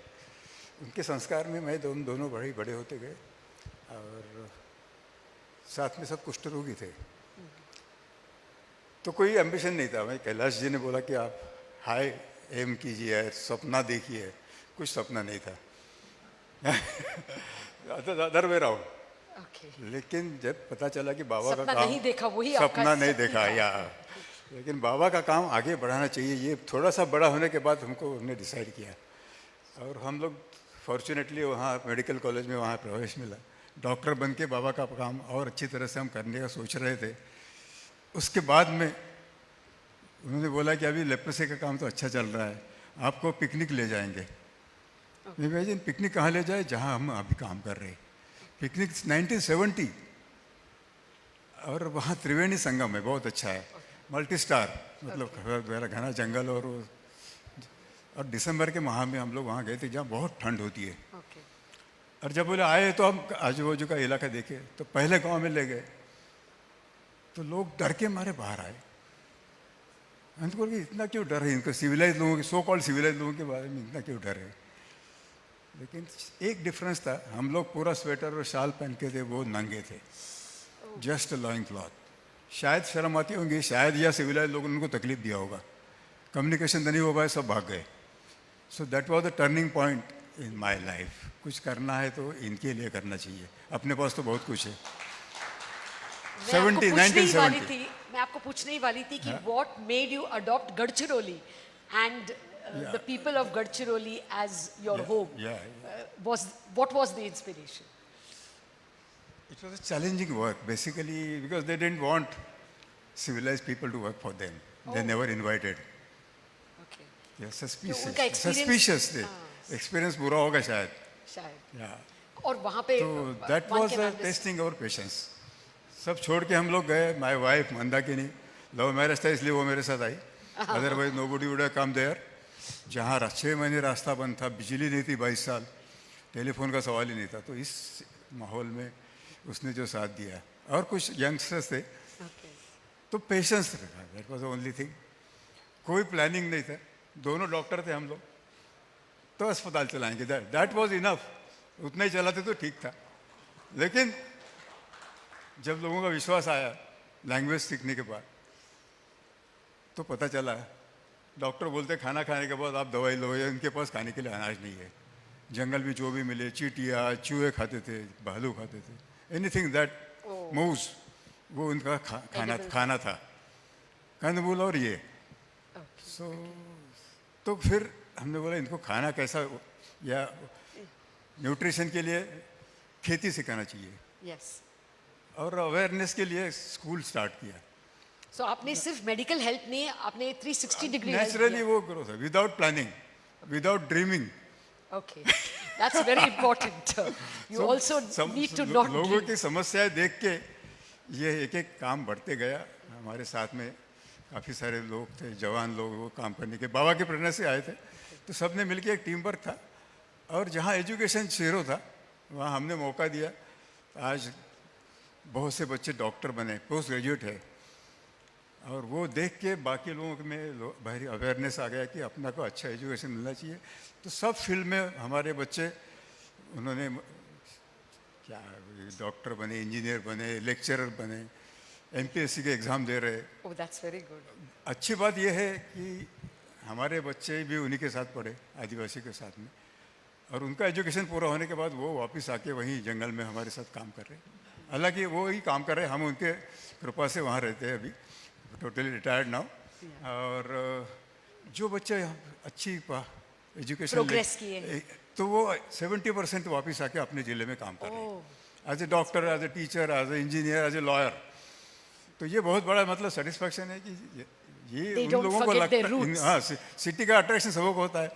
उनके संस्कार में मैं दोनों बड़े होते गए. और साथ में सब कुष्ठ रोगी थे. तो कोई एम्बिशन नहीं था. मैं कैलाश जी ने बोला कि आप हाई एम कीजिए, सपना देखिए. कुछ सपना नहीं था. Other way round. लेकिन जब पता चला कि बाबा का काम नहीं देखा, वही सपना नहीं देखा या, लेकिन बाबा का काम आगे बढ़ाना चाहिए, ये थोड़ा सा बड़ा होने के बाद हमको हमने डिसाइड किया. और हम लोग फॉर्चुनेटली वहाँ मेडिकल कॉलेज में वहाँ प्रवेश मिला. डॉक्टर बन के बाबा का काम और अच्छी तरह से हम करने का सोच रहे थे. उसके बाद में उन्होंने बोला कि अभी लेप्रोसी का काम तो अच्छा चल रहा है, आपको पिकनिक ले जाएंगे. इमेजिन पिकनिक कहाँ ले जाए, जहाँ हम अभी काम कर रहे हैं. पिकनिक 1970 और वहाँ त्रिवेणी संगम है, बहुत अच्छा है, मल्टी स्टार, मतलब घना जंगल. और दिसंबर के माह में हम लोग वहाँ गए थे जहाँ बहुत ठंड होती है. और जब बोले आए तो हम आजू बाजू का इलाका देखे, तो पहले गांव में ले गए तो लोग डर के मारे बाहर आए. हम तो बोले इतना क्यों डर है इनको, सिविलाइज लोगों के, सो कॉल्ड सिविलाइज लोगों के बारे में इतना क्यों डर है. लेकिन एक डिफरेंस था, हम लोग पूरा स्वेटर और शाल पहन के थे, वो नंगे थे, जस्ट लॉइंग क्लॉथ. शायद शर्म आती होंगी, शायद या सिविलाइज लोगों ने उनको तकलीफ दिया होगा. कम्युनिकेशन तो नहीं हो पाया, सब भाग गए. So that was the turning point in my life. कुछ करना है तो इनके लिए करना चाहिए, अपने पास तो बहुत कुछ है. 1970 मैं आपको पूछने ही वाली थी कि what made you adopt Gadchiroli and the people of Gadchiroli as your home? What was the inspiration? It was a challenging work, basically, because they didn't want civilized people to work for them. They never invited. Okay. Yeah, suspicious थे. Experience बुरा होगा शायद. और वहाँ पे तो that was a testing our patience. सब छोड़ के हम लोग गए. My wife Mandakini, love marriage था इसलिए वो मेरे साथ आई. Otherwise nobody would have come there. जहाँ 6 महीने रास्ता बंद था, बिजली नहीं थी 22 साल, टेलीफोन का सवाल ही नहीं था. तो इस माहौल में उसने जो साथ दिया, और कुछ यंगस्टर्स थे, तो पेशेंस रखा. That was the only thing. कोई प्लानिंग नहीं था. दोनों डॉक्टर थे हम लोग, तो अस्पताल चलाएंगे, दैट वाज इनफ. उतना ही चलाते तो ठीक था. लेकिन जब लोगों का विश्वास आया लैंग्वेज सीखने के बाद, तो पता चला डॉक्टर बोलते खाना खाने के बाद आप दवाई लो, या उनके पास खाने के लिए अनाज नहीं है. जंगल में जो भी मिले, चींटियाँ, चूहे खाते थे, भालू खाते थे, एनीथिंग दैट मूव्स, वो उनका खाना था, कंदमूल और ये। तो फिर हमने बोला इनको खाना कैसा, या न्यूट्रिशन के लिए खेती सिखाना चाहिए। और अवेयरनेस के लिए स्कूल स्टार्ट किया। So आपने सिर्फ मेडिकल हेल्प नहीं, आपने 360 डिग्री नेचुरली वो ग्रोथ है, without planning, without dreaming. Okay, that's very important. You also need to not लोगों की समस्याएं देख के ये एक एक काम बढ़ते गया। हमारे साथ में काफ़ी सारे लोग थे, जवान लोग, वो काम करने के बाबा के प्रेरणा से आए थे, तो सब ने मिलकर एक टीम वर्क था। और जहाँ एजुकेशन जीरो था वहाँ हमने मौका दिया। आज बहुत से बच्चे डॉक्टर बने, पोस्ट ग्रेजुएट है, और वो देख के बाकी लोगों में भारी अवेयरनेस आ गया कि अपना को अच्छा एजुकेशन मिलना चाहिए। तो सब फील्ड में हमारे बच्चे, उन्होंने क्या डॉक्टर बने, इंजीनियर बने, लेक्चरर बने, एमपीएससी के एग्ज़ाम दे रहे। Oh, that's very good. अच्छी बात यह है कि हमारे बच्चे भी उन्हीं के साथ पढ़े, आदिवासी के साथ में, और उनका एजुकेशन पूरा होने के बाद वो वापस आके वहीं जंगल में हमारे साथ काम कर रहे हैं। हालांकि वो ही काम कर रहे हैं, हम उनके कृपा से वहाँ रहते हैं अभी, टोटली रिटायर्ड नाउ। और जो बच्चे अच्छी एजुकेशन प्रोग्रेस किए तो वो 70% वापस आके अपने ज़िले में काम कर रहे हैं, as a doctor, as a teacher, as a engineer, as a lawyer. तो ये बहुत बड़ा मतलब सेटिस्फैक्शन है कि ये उन लोगों को लगता है, हाँ, सिटी का अट्रैक्शन सबको होता है।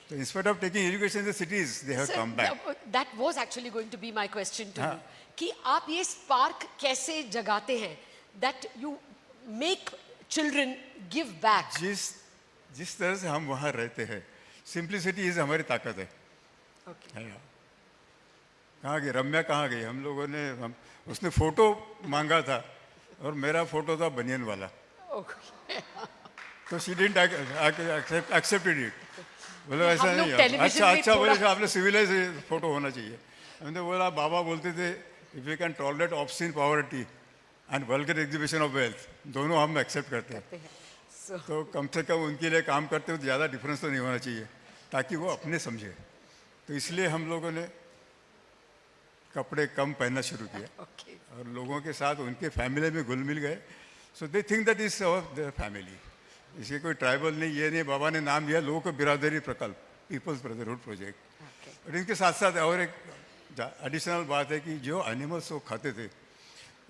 So instead of taking education in the cities, they have come back. That was actually going to be my question to you. कि आप ये spark कैसे जगाते हैं? That you make children give back. जिस तरह से हम वहाँ रहते हैं, simplicity is हमारी ताकत है। कहाँ गई रम्या, कहाँ गई? हम लोगों ने उसने फोटो मांगा था और मेरा फोटो था बनियन वाला, तो she didn't accepted it. बोले ऐसा नहीं है। अच्छा बोले आपने सिविलाइज फोटो होना चाहिए। हमने बोला बाबा बोलते थे if you can tolerate obscene poverty and vulgar exhibition of wealth, दोनों हम एक्सेप्ट करते हैं। तो कम से कम उनके लिए काम करते हो तो ज़्यादा डिफरेंस तो नहीं होना चाहिए, ताकि वो अपने समझे। तो इसलिए हम लोगों ने कपड़े कम पहनना शुरू किया और लोगों के साथ उनके फैमिली में घुल मिल गए। So they think that is our their family. इसके कोई ट्राइबल नहीं, ये नहीं, बाबा ने नाम दिया लोगों को बिरादरी प्रकल्प, पीपल्स ब्रदरहुड प्रोजेक्ट। और इनके साथ साथ और एक एडिशनल बात है कि जो एनिमल्स वो खाते थे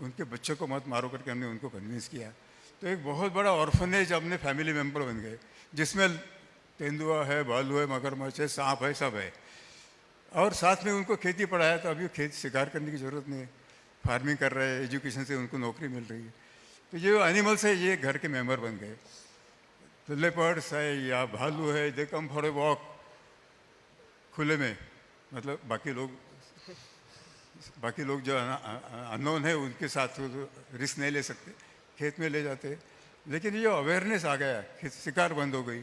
उनके बच्चों को मत मारो करके हमने उनको कन्विंस किया। तो एक बहुत बड़ा ऑर्फनेज अपने फैमिली मेम्बर बन गए, जिसमें तेंदुआ है, भालू है, मगरमच्छ है, सांप है, सब है। और साथ में उनको खेती पढ़ाया, तो अभी खेती शिकार करने की ज़रूरत नहीं है, फार्मिंग कर रहे हैं, एजुकेशन से उनको नौकरी मिल रही है। तो ये एनिमल्स है, ये घर के मेम्बर बन गए। तो लेपर्ड्स है या भालू है, दे कम फॉर ए वॉक खुले में, मतलब बाकी लोग जो अननोन है उनके साथ रिस्क नहीं ले सकते, खेत में ले जाते। लेकिन ये अवेयरनेस आ गया, शिकार बंद हो गई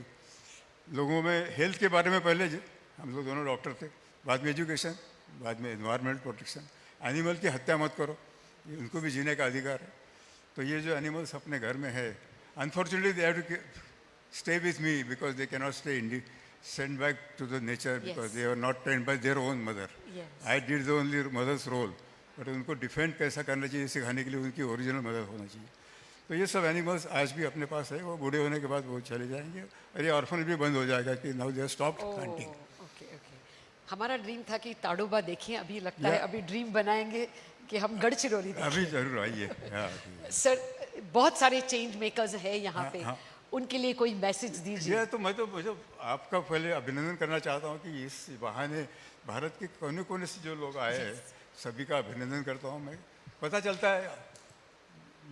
लोगों में। हेल्थ के बारे में पहले हम लोग दोनों डॉक्टर थे, बाद में एजुकेशन, बाद में एनवायरमेंट प्रोटेक्शन। एनिमल की हत्या मत करो, उनको भी जीने का अधिकार है। तो ये जो एनिमल्स अपने घर में है, unfortunately they have to stay with me because they cannot stay sent back to the nature because they were not trained by their own mother. I did the only mother's role, but उनको defend कैसा करना चाहिए सिखाने के लिए उनकी original mother होना चाहिए। तो ये सब एनिमल्स आज भी अपने पास है, वो बूढ़े होने के बाद वो चले जाएंगे और ये ऑर्फन भी बंद हो जाएगा कि नाउ दे स्टॉप हंटिंग। हमारा ड्रीम था कि ताडोबा देखें, अभी लगता है अभी ड्रीम बनाएंगे कि हम गढ़चिरौली देखें। अभी जरूर आइए। सर बहुत सारे चेंज मेकर्स हैं यहाँ पे, उनके लिए कोई मैसेज दीजिए। ये तो मैं तो आपका पहले अभिनंदन करना चाहता हूँ कि इस बहाने भारत के कोने कोने से जो लोग आए हैं सभी का अभिनंदन करता हूँ मैं। पता चलता है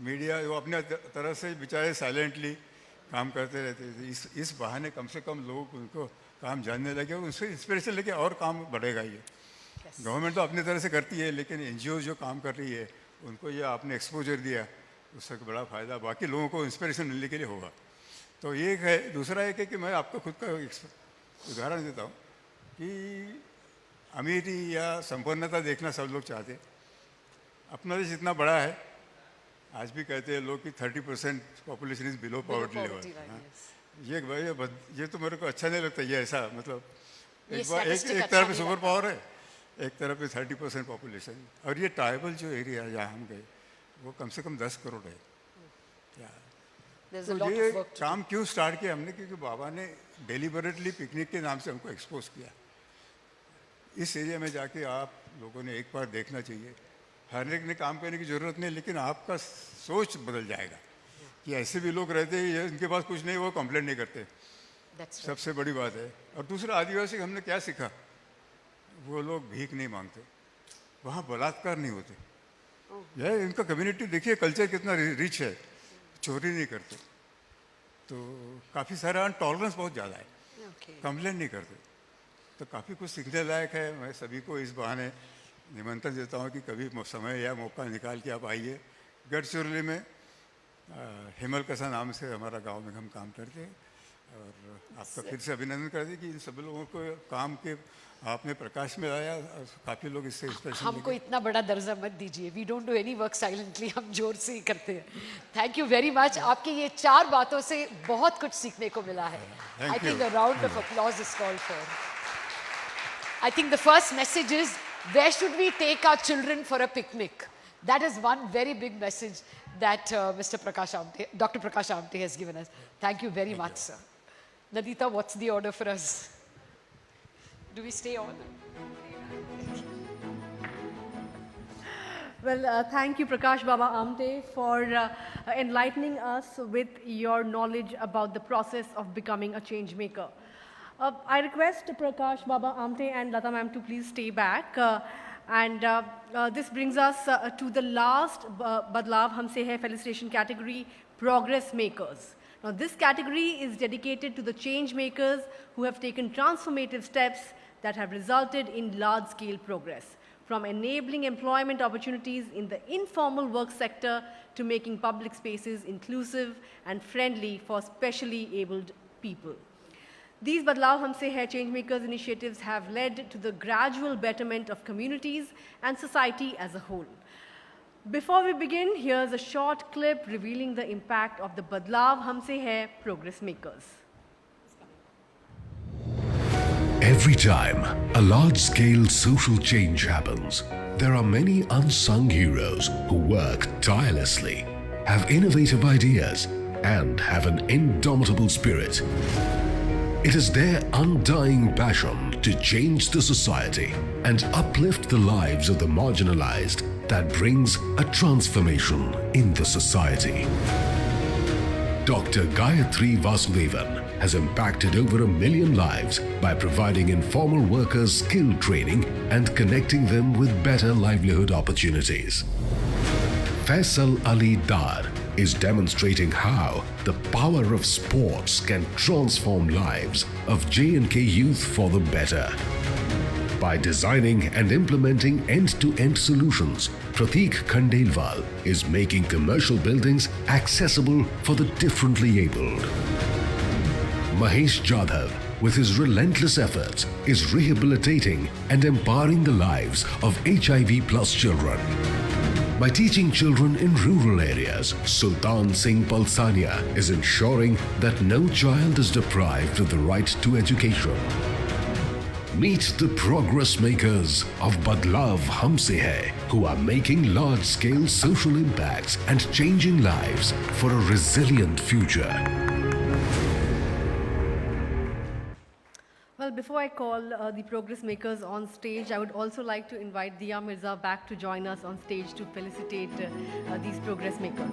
मीडिया वो अपने तरह से बेचारे साइलेंटली काम करते रहते थे, इस बहाने कम से कम लोग उनको काम जानने लगे, उनसे इंस्पिरेशन लेके और काम बढ़ेगा। ये गवर्नमेंट तो अपनी तरह से करती है, लेकिन एनजीओ जो काम कर रही है उनको ये आपने एक्सपोजर दिया, उससे बड़ा फ़ायदा बाकी लोगों को इंस्पिरेशन मिलने के लिए होगा। तो एक है। दूसरा एक है कि मैं आपको खुद का उदाहरण देता हूँ कि अमीरी या संपन्नता देखना सब लोग चाहते हैं। अपना देश इतना बड़ा है, आज भी कहते हैं लोग कि 30% population is below poverty level. ये तो मेरे को अच्छा नहीं लगता ये ऐसा, मतलब एक तरफ सुपर पावर है, एक तरफ पे 30% पॉपुलेशन, और ये ट्राइबल जो एरिया जहाँ हम गए वो कम से कम 10 करोड़ है। तो ये काम क्यों स्टार्ट किया हमने, क्योंकि बाबा ने डेलिबरेटली पिकनिक के नाम से हमको एक्सपोज किया। इस एरिया में जाके आप लोगों ने एक बार देखना चाहिए। हर एक ने काम करने की ज़रूरत नहीं, लेकिन आपका सोच बदल जाएगा कि ऐसे भी लोग रहते हैं, इनके पास कुछ नहीं, वो कंप्लेंट नहीं करते। सबसे बड़ी बात है। और दूसरा, आदिवासी हमने क्या सीखा, वो लोग भीख नहीं मांगते, वहाँ बलात्कार नहीं होते। यह इनका कम्युनिटी देखिए, कल्चर कितना रिच है, चोरी नहीं करते, तो काफ़ी सारा टॉलरेंस बहुत ज़्यादा है, कंप्लेंट नहीं करते, तो काफ़ी कुछ सीखने लायक है। मैं सभी को इस बहाने निमंत्रण देता हूँ कि कभी समय या मौका निकाल के आप आइए। गढ़चिरौली में हिमल कसा नाम से हमारा गांव में हम काम करते हैं, और आपका फिर से अभिनंदन करते हैं कि इन सभी लोगों को काम के आपने प्रकाश में लाया, और काफ़ी लोग इससे इंस्पिरेशन। हमको इतना बड़ा दर्जा मत दीजिए, we don't do any work silently, हम जोर से ही करते हैं। थैंक यू वेरी मच, आपके ये 4 बातों से बहुत कुछ सीखने को मिला है। I think a round of applause is called for. I think the first message is, where should we take our children for a picnic? That is one very big message that Dr. Prakash Amte has given us. Thank you very much, sir. Nadita, what's the order for us? Do we stay on? Well, thank you, Prakash Baba Amte, for enlightening us with your knowledge about the process of becoming a change maker. I request Prakash Baba Amte and Lata ma'am to please stay back. This brings us to the last Badlaav Humse Hai felicitation category, Progress Makers. Now, this category is dedicated to the change makers who have taken transformative steps that have resulted in large-scale progress, from enabling employment opportunities in the informal work sector to making public spaces inclusive and friendly for specially abled people. These Badlaav Humse Hai Changemakers initiatives have led to the gradual betterment of communities and society as a whole. Before we begin, here's a short clip revealing the impact of the Badlaav Humse Hai Progress Makers. Every time a large-scale social change happens, there are many unsung heroes who work tirelessly, have innovative ideas, and have an indomitable spirit. It is their undying passion to change the society and uplift the lives of the marginalized that brings a transformation in the society. Dr. Gayatri Vasudevan has impacted over 1 million lives by providing informal workers skill training and connecting them with better livelihood opportunities. Faisal Ali Dar is demonstrating how the power of sports can transform lives of J&K youth for the better. By designing and implementing end-to-end solutions, Prateek Khandelwal is making commercial buildings accessible for the differently abled. Mahesh Jadhav, with his relentless efforts, is rehabilitating and empowering the lives of HIV+ children. By teaching children in rural areas, Sultan Singh Palsania is ensuring that no child is deprived of the right to education. Meet the progress makers of Badlaav Humse Hai, who are making large-scale social impacts and changing lives for a resilient future. Well, before I call the progress makers on stage, I would also like to invite Diya Mirza back to join us on stage to felicitate these progress makers.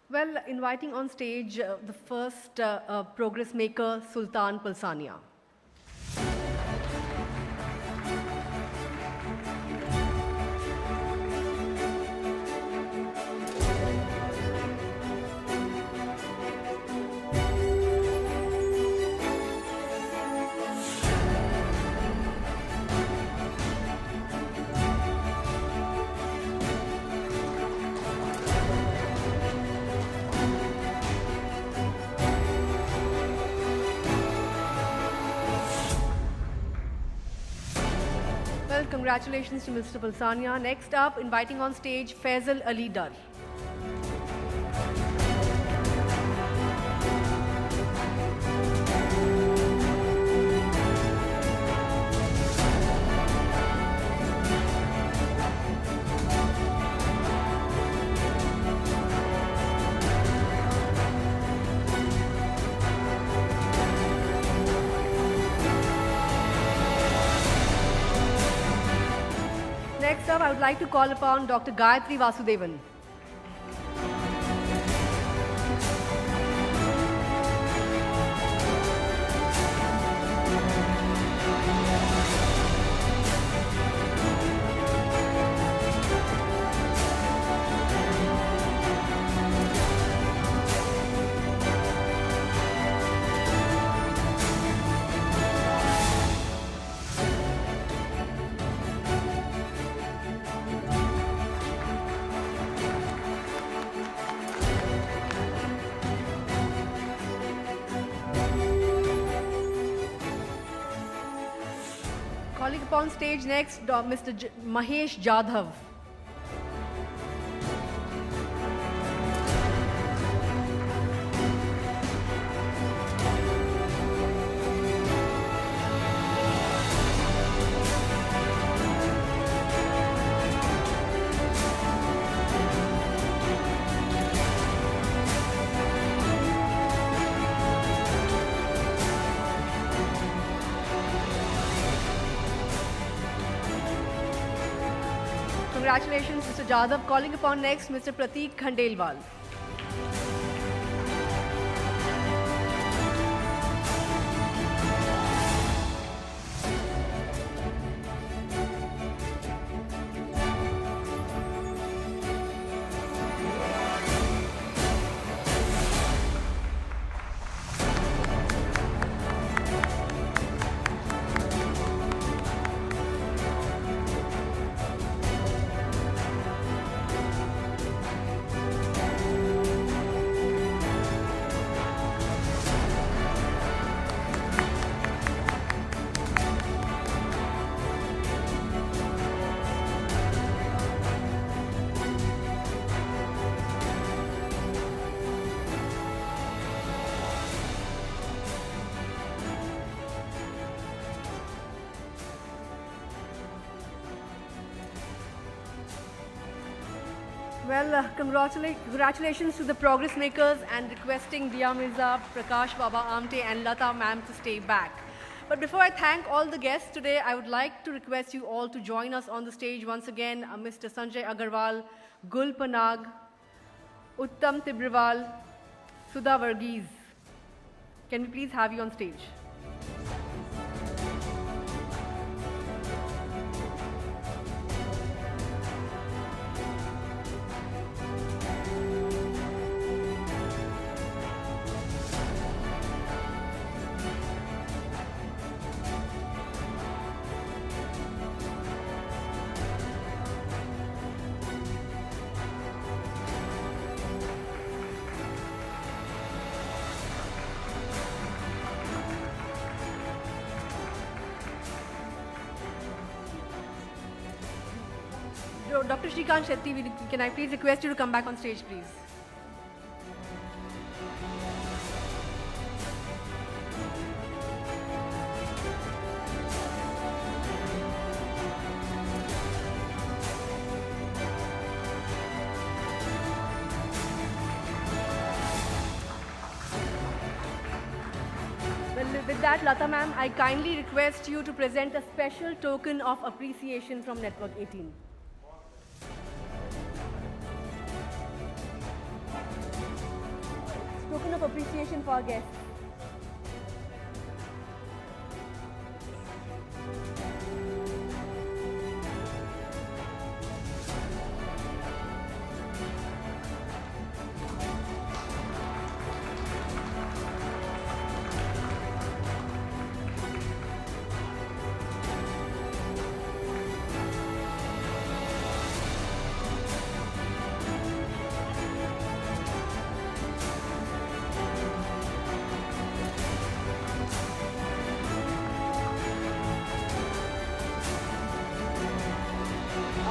Well, inviting on stage the first progress maker, Sultan Palsania. Well, congratulations to Mr. Balsania. Next up, inviting on stage Faisal Ali Dar. Next up, I would like to call upon Dr. Gayatri Vasudevan. Calling upon stage next, Mr. Mahesh Jadhav. Congratulations, Mr. Jadhav. Calling upon next, Mr. Prateek Khandelwal. Well, congratulations to the progress makers and requesting Dia Mirza, Prakash Baba Amte and Lata ma'am to stay back. But before I thank all the guests today, I would like to request you all to join us on the stage once again, Mr. Sanjay Agarwal, Gul Panag, Uttam Tibriwal, Sudha Varghese. Can we please have you on stage? Dr. Shrikant Shetty, can I please request you to come back on stage, please? Well, with that, Lata ma'am, I kindly request you to present a special token of appreciation from Network 18. Token of appreciation for our guests.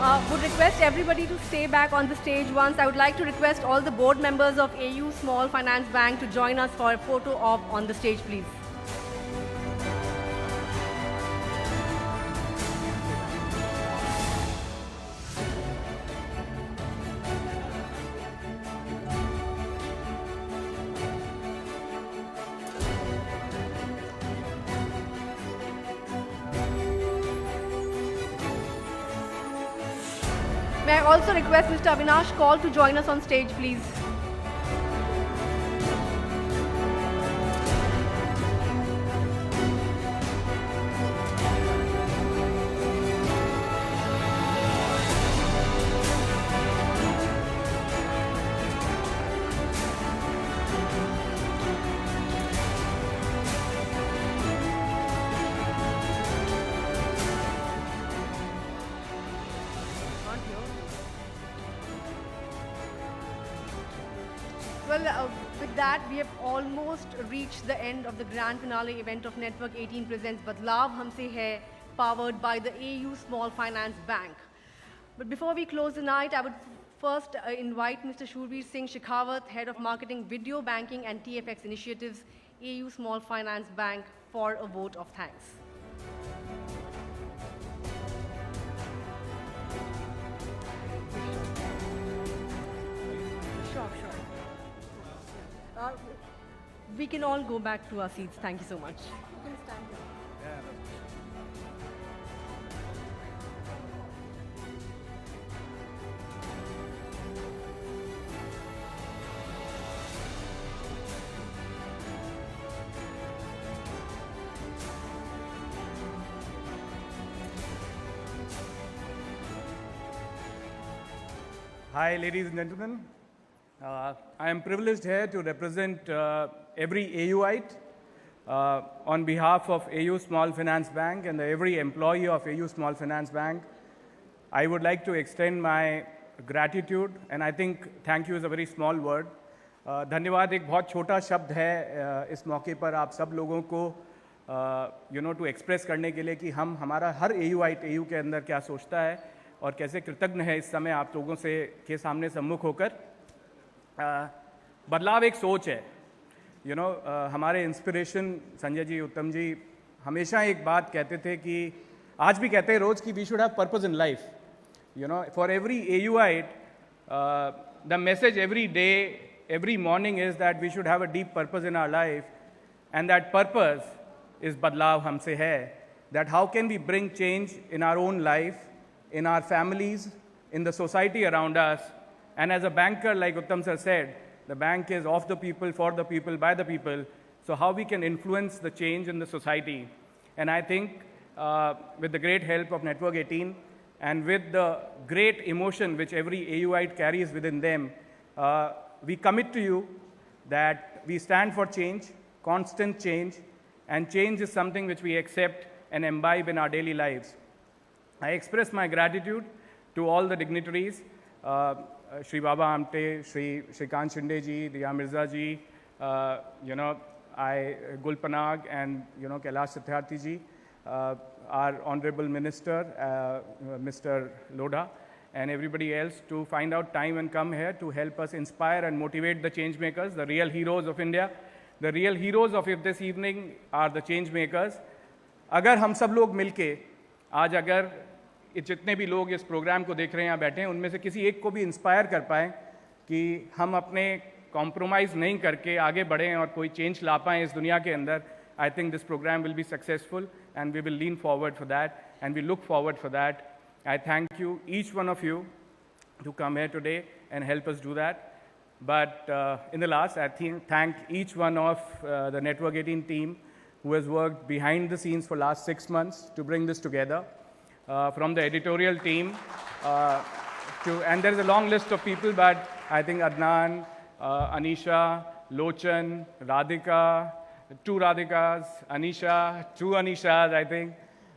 Would request everybody to stay back on the stage once. I would like to request all the board members of AU Small Finance Bank to join us for a photo op on the stage, please. May I also request Mr. Avinash Kaul to join us on stage, please. Well, with that, we have almost reached the end of the grand finale event of Network 18 presents Badlaav Humse Hai, powered by the AU Small Finance Bank. But before we close the night, I would first invite Mr. Shurveer Singh Shekhawat, Head of Marketing, Video Banking and TFX Initiatives, AU Small Finance Bank, for a vote of thanks. Sure. We can all go back to our seats. Thank you so much. You can stand here. Hi, ladies and gentlemen. I am privileged here to represent every AUite on behalf of AU Small Finance Bank and every employee of AU Small Finance Bank. I would like to extend my gratitude, and I think thank you is a very small word. धन्यवाद एक बहुत छोटा शब्द है इस मौके पर आप सब लोगों को to express करने के लिए कि हम हमारा हर AUite AU के अंदर क्या सोचता है और कैसे कृतज्ञ है इस समय आप लोगों से के सामने सम्मुख होकर. बदलाव एक सोच है. हमारे इंस्पिरेशन संजय जी, उत्तम जी हमेशा एक बात कहते थे कि आज भी कहते हैं रोज कि we should have purpose in life. For every AUite the message every day, every morning is that we should have a deep purpose in our life, and that purpose is Badlaav Humse Hai. That how can we bring change in our own life, in our families, in the society around us. And as a banker, like Uttam sir said, the bank is of the people, for the people, by the people. So how we can influence the change in the society. And I think with the great help of Network 18 and with the great emotion which every AUite carries within them, we commit to you that we stand for change, constant change, and change is something which we accept and imbibe in our daily lives. I express my gratitude to all the dignitaries, Shri Baba Amte, Shri Shrikant Shinde ji, Diya Mirza ji, Gul Panag and Kailash Satyarthi ji, our Honorable Minister, Mr. Lodha, and everybody else to find out time and come here to help us inspire and motivate the change makers, the real heroes of India. The real heroes of this evening are the change makers. अगर हम सब लोग मिलके आज अगर जितने भी लोग इस प्रोग्राम को देख रहे हैं यहाँ बैठे हैं उनमें से किसी एक को भी इंस्पायर कर पाएँ कि हम अपने कॉम्प्रोमाइज़ नहीं करके आगे बढ़ें और कोई चेंज ला पाएँ इस दुनिया के अंदर, I think this program will be successful and we will lean forward for that and we look forward for that. I thank you, each one of you, to come here today and help us do that. But in the last, I thank each one of the Network 18 team who has worked behind the scenes for last 6 months to bring this together. From the editorial team, and there's a long list of people, but I think Adnan, Anisha, Lochan, Radhika, 2 Radhikas, Anisha, 2 Anishas, I think.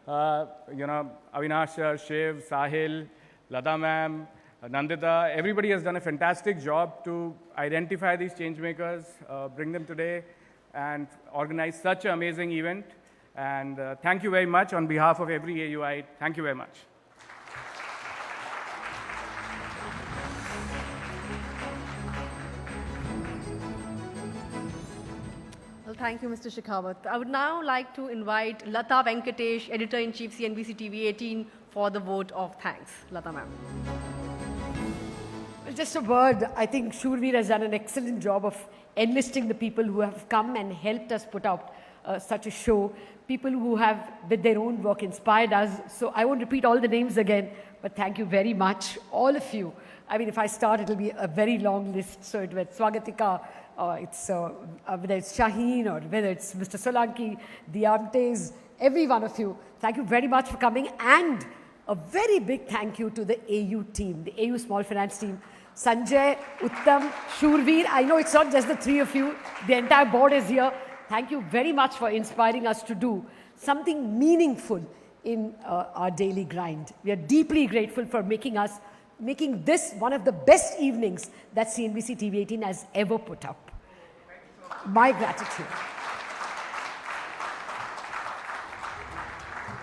Avinash sir, Shiv, Sahil, Lada ma'am, Nandita, everybody has done a fantastic job to identify these change makers, bring them today, and organize such an amazing event. And thank you very much on behalf of every AUite. Thank you very much. Thank you, Mr. Shekhawat. I would now like to invite Lata Venkatesh, Editor-in-Chief, CNBC TV 18, for the vote of thanks. Lata ma'am. Well, just a word. I think Shurveer has done an excellent job of enlisting the people who have come and helped us put out such a show. People who have, with their own work, inspired us. So I won't repeat all the names again, but thank you very much, all of you. I mean, if I start, it'll be a very long list. So it was Swagatika, whether it's Shaheen or whether it's Mr. Solanki, the Amtes, every one of you. Thank you very much for coming. And a very big thank you to the AU team, the AU Small Finance team. Sanjay, Uttam, Shurveer. I know it's not just the three of you. The entire board is here. Thank you very much for inspiring us to do something meaningful in our daily grind. We are deeply grateful for making this one of the best evenings that CNBC TV 18 has ever put up. My gratitude.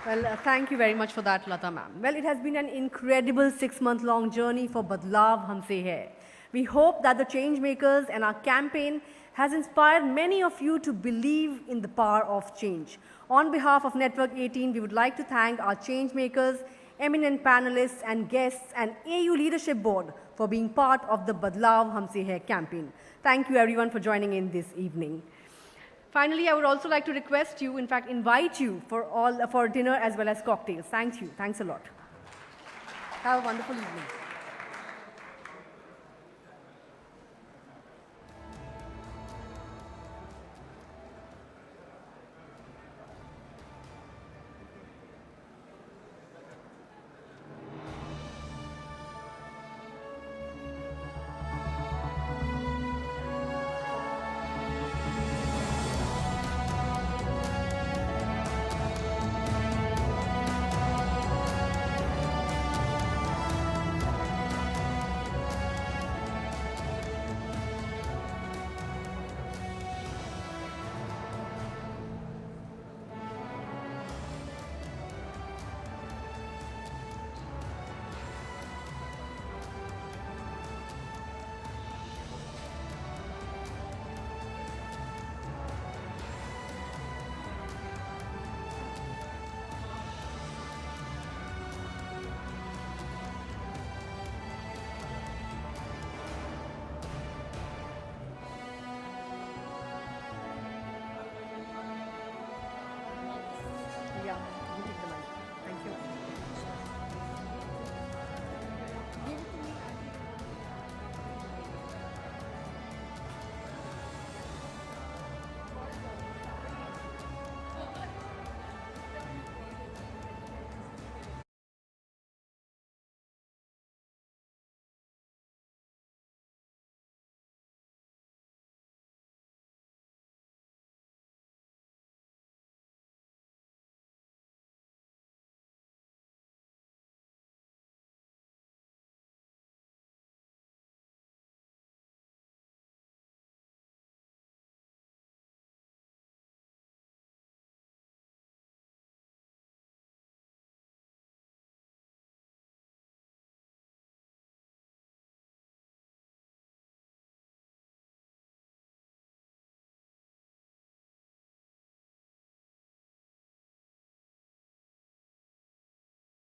Well, thank you very much for that, Lata ma'am. Well, it has been an incredible 6-month-long journey for Badlaav Humse Hai. We hope that the changemakers and our campaign has inspired many of you to believe in the power of change. On behalf of Network 18, we would like to thank our changemakers, eminent panelists and guests, and AU Leadership Board for being part of the Badlaav Humse Hai campaign. Thank you everyone for joining in this evening. Finally, I would also like to request you, in fact, invite you for dinner as well as cocktails. Thank you. Thanks a lot. Have a wonderful evening.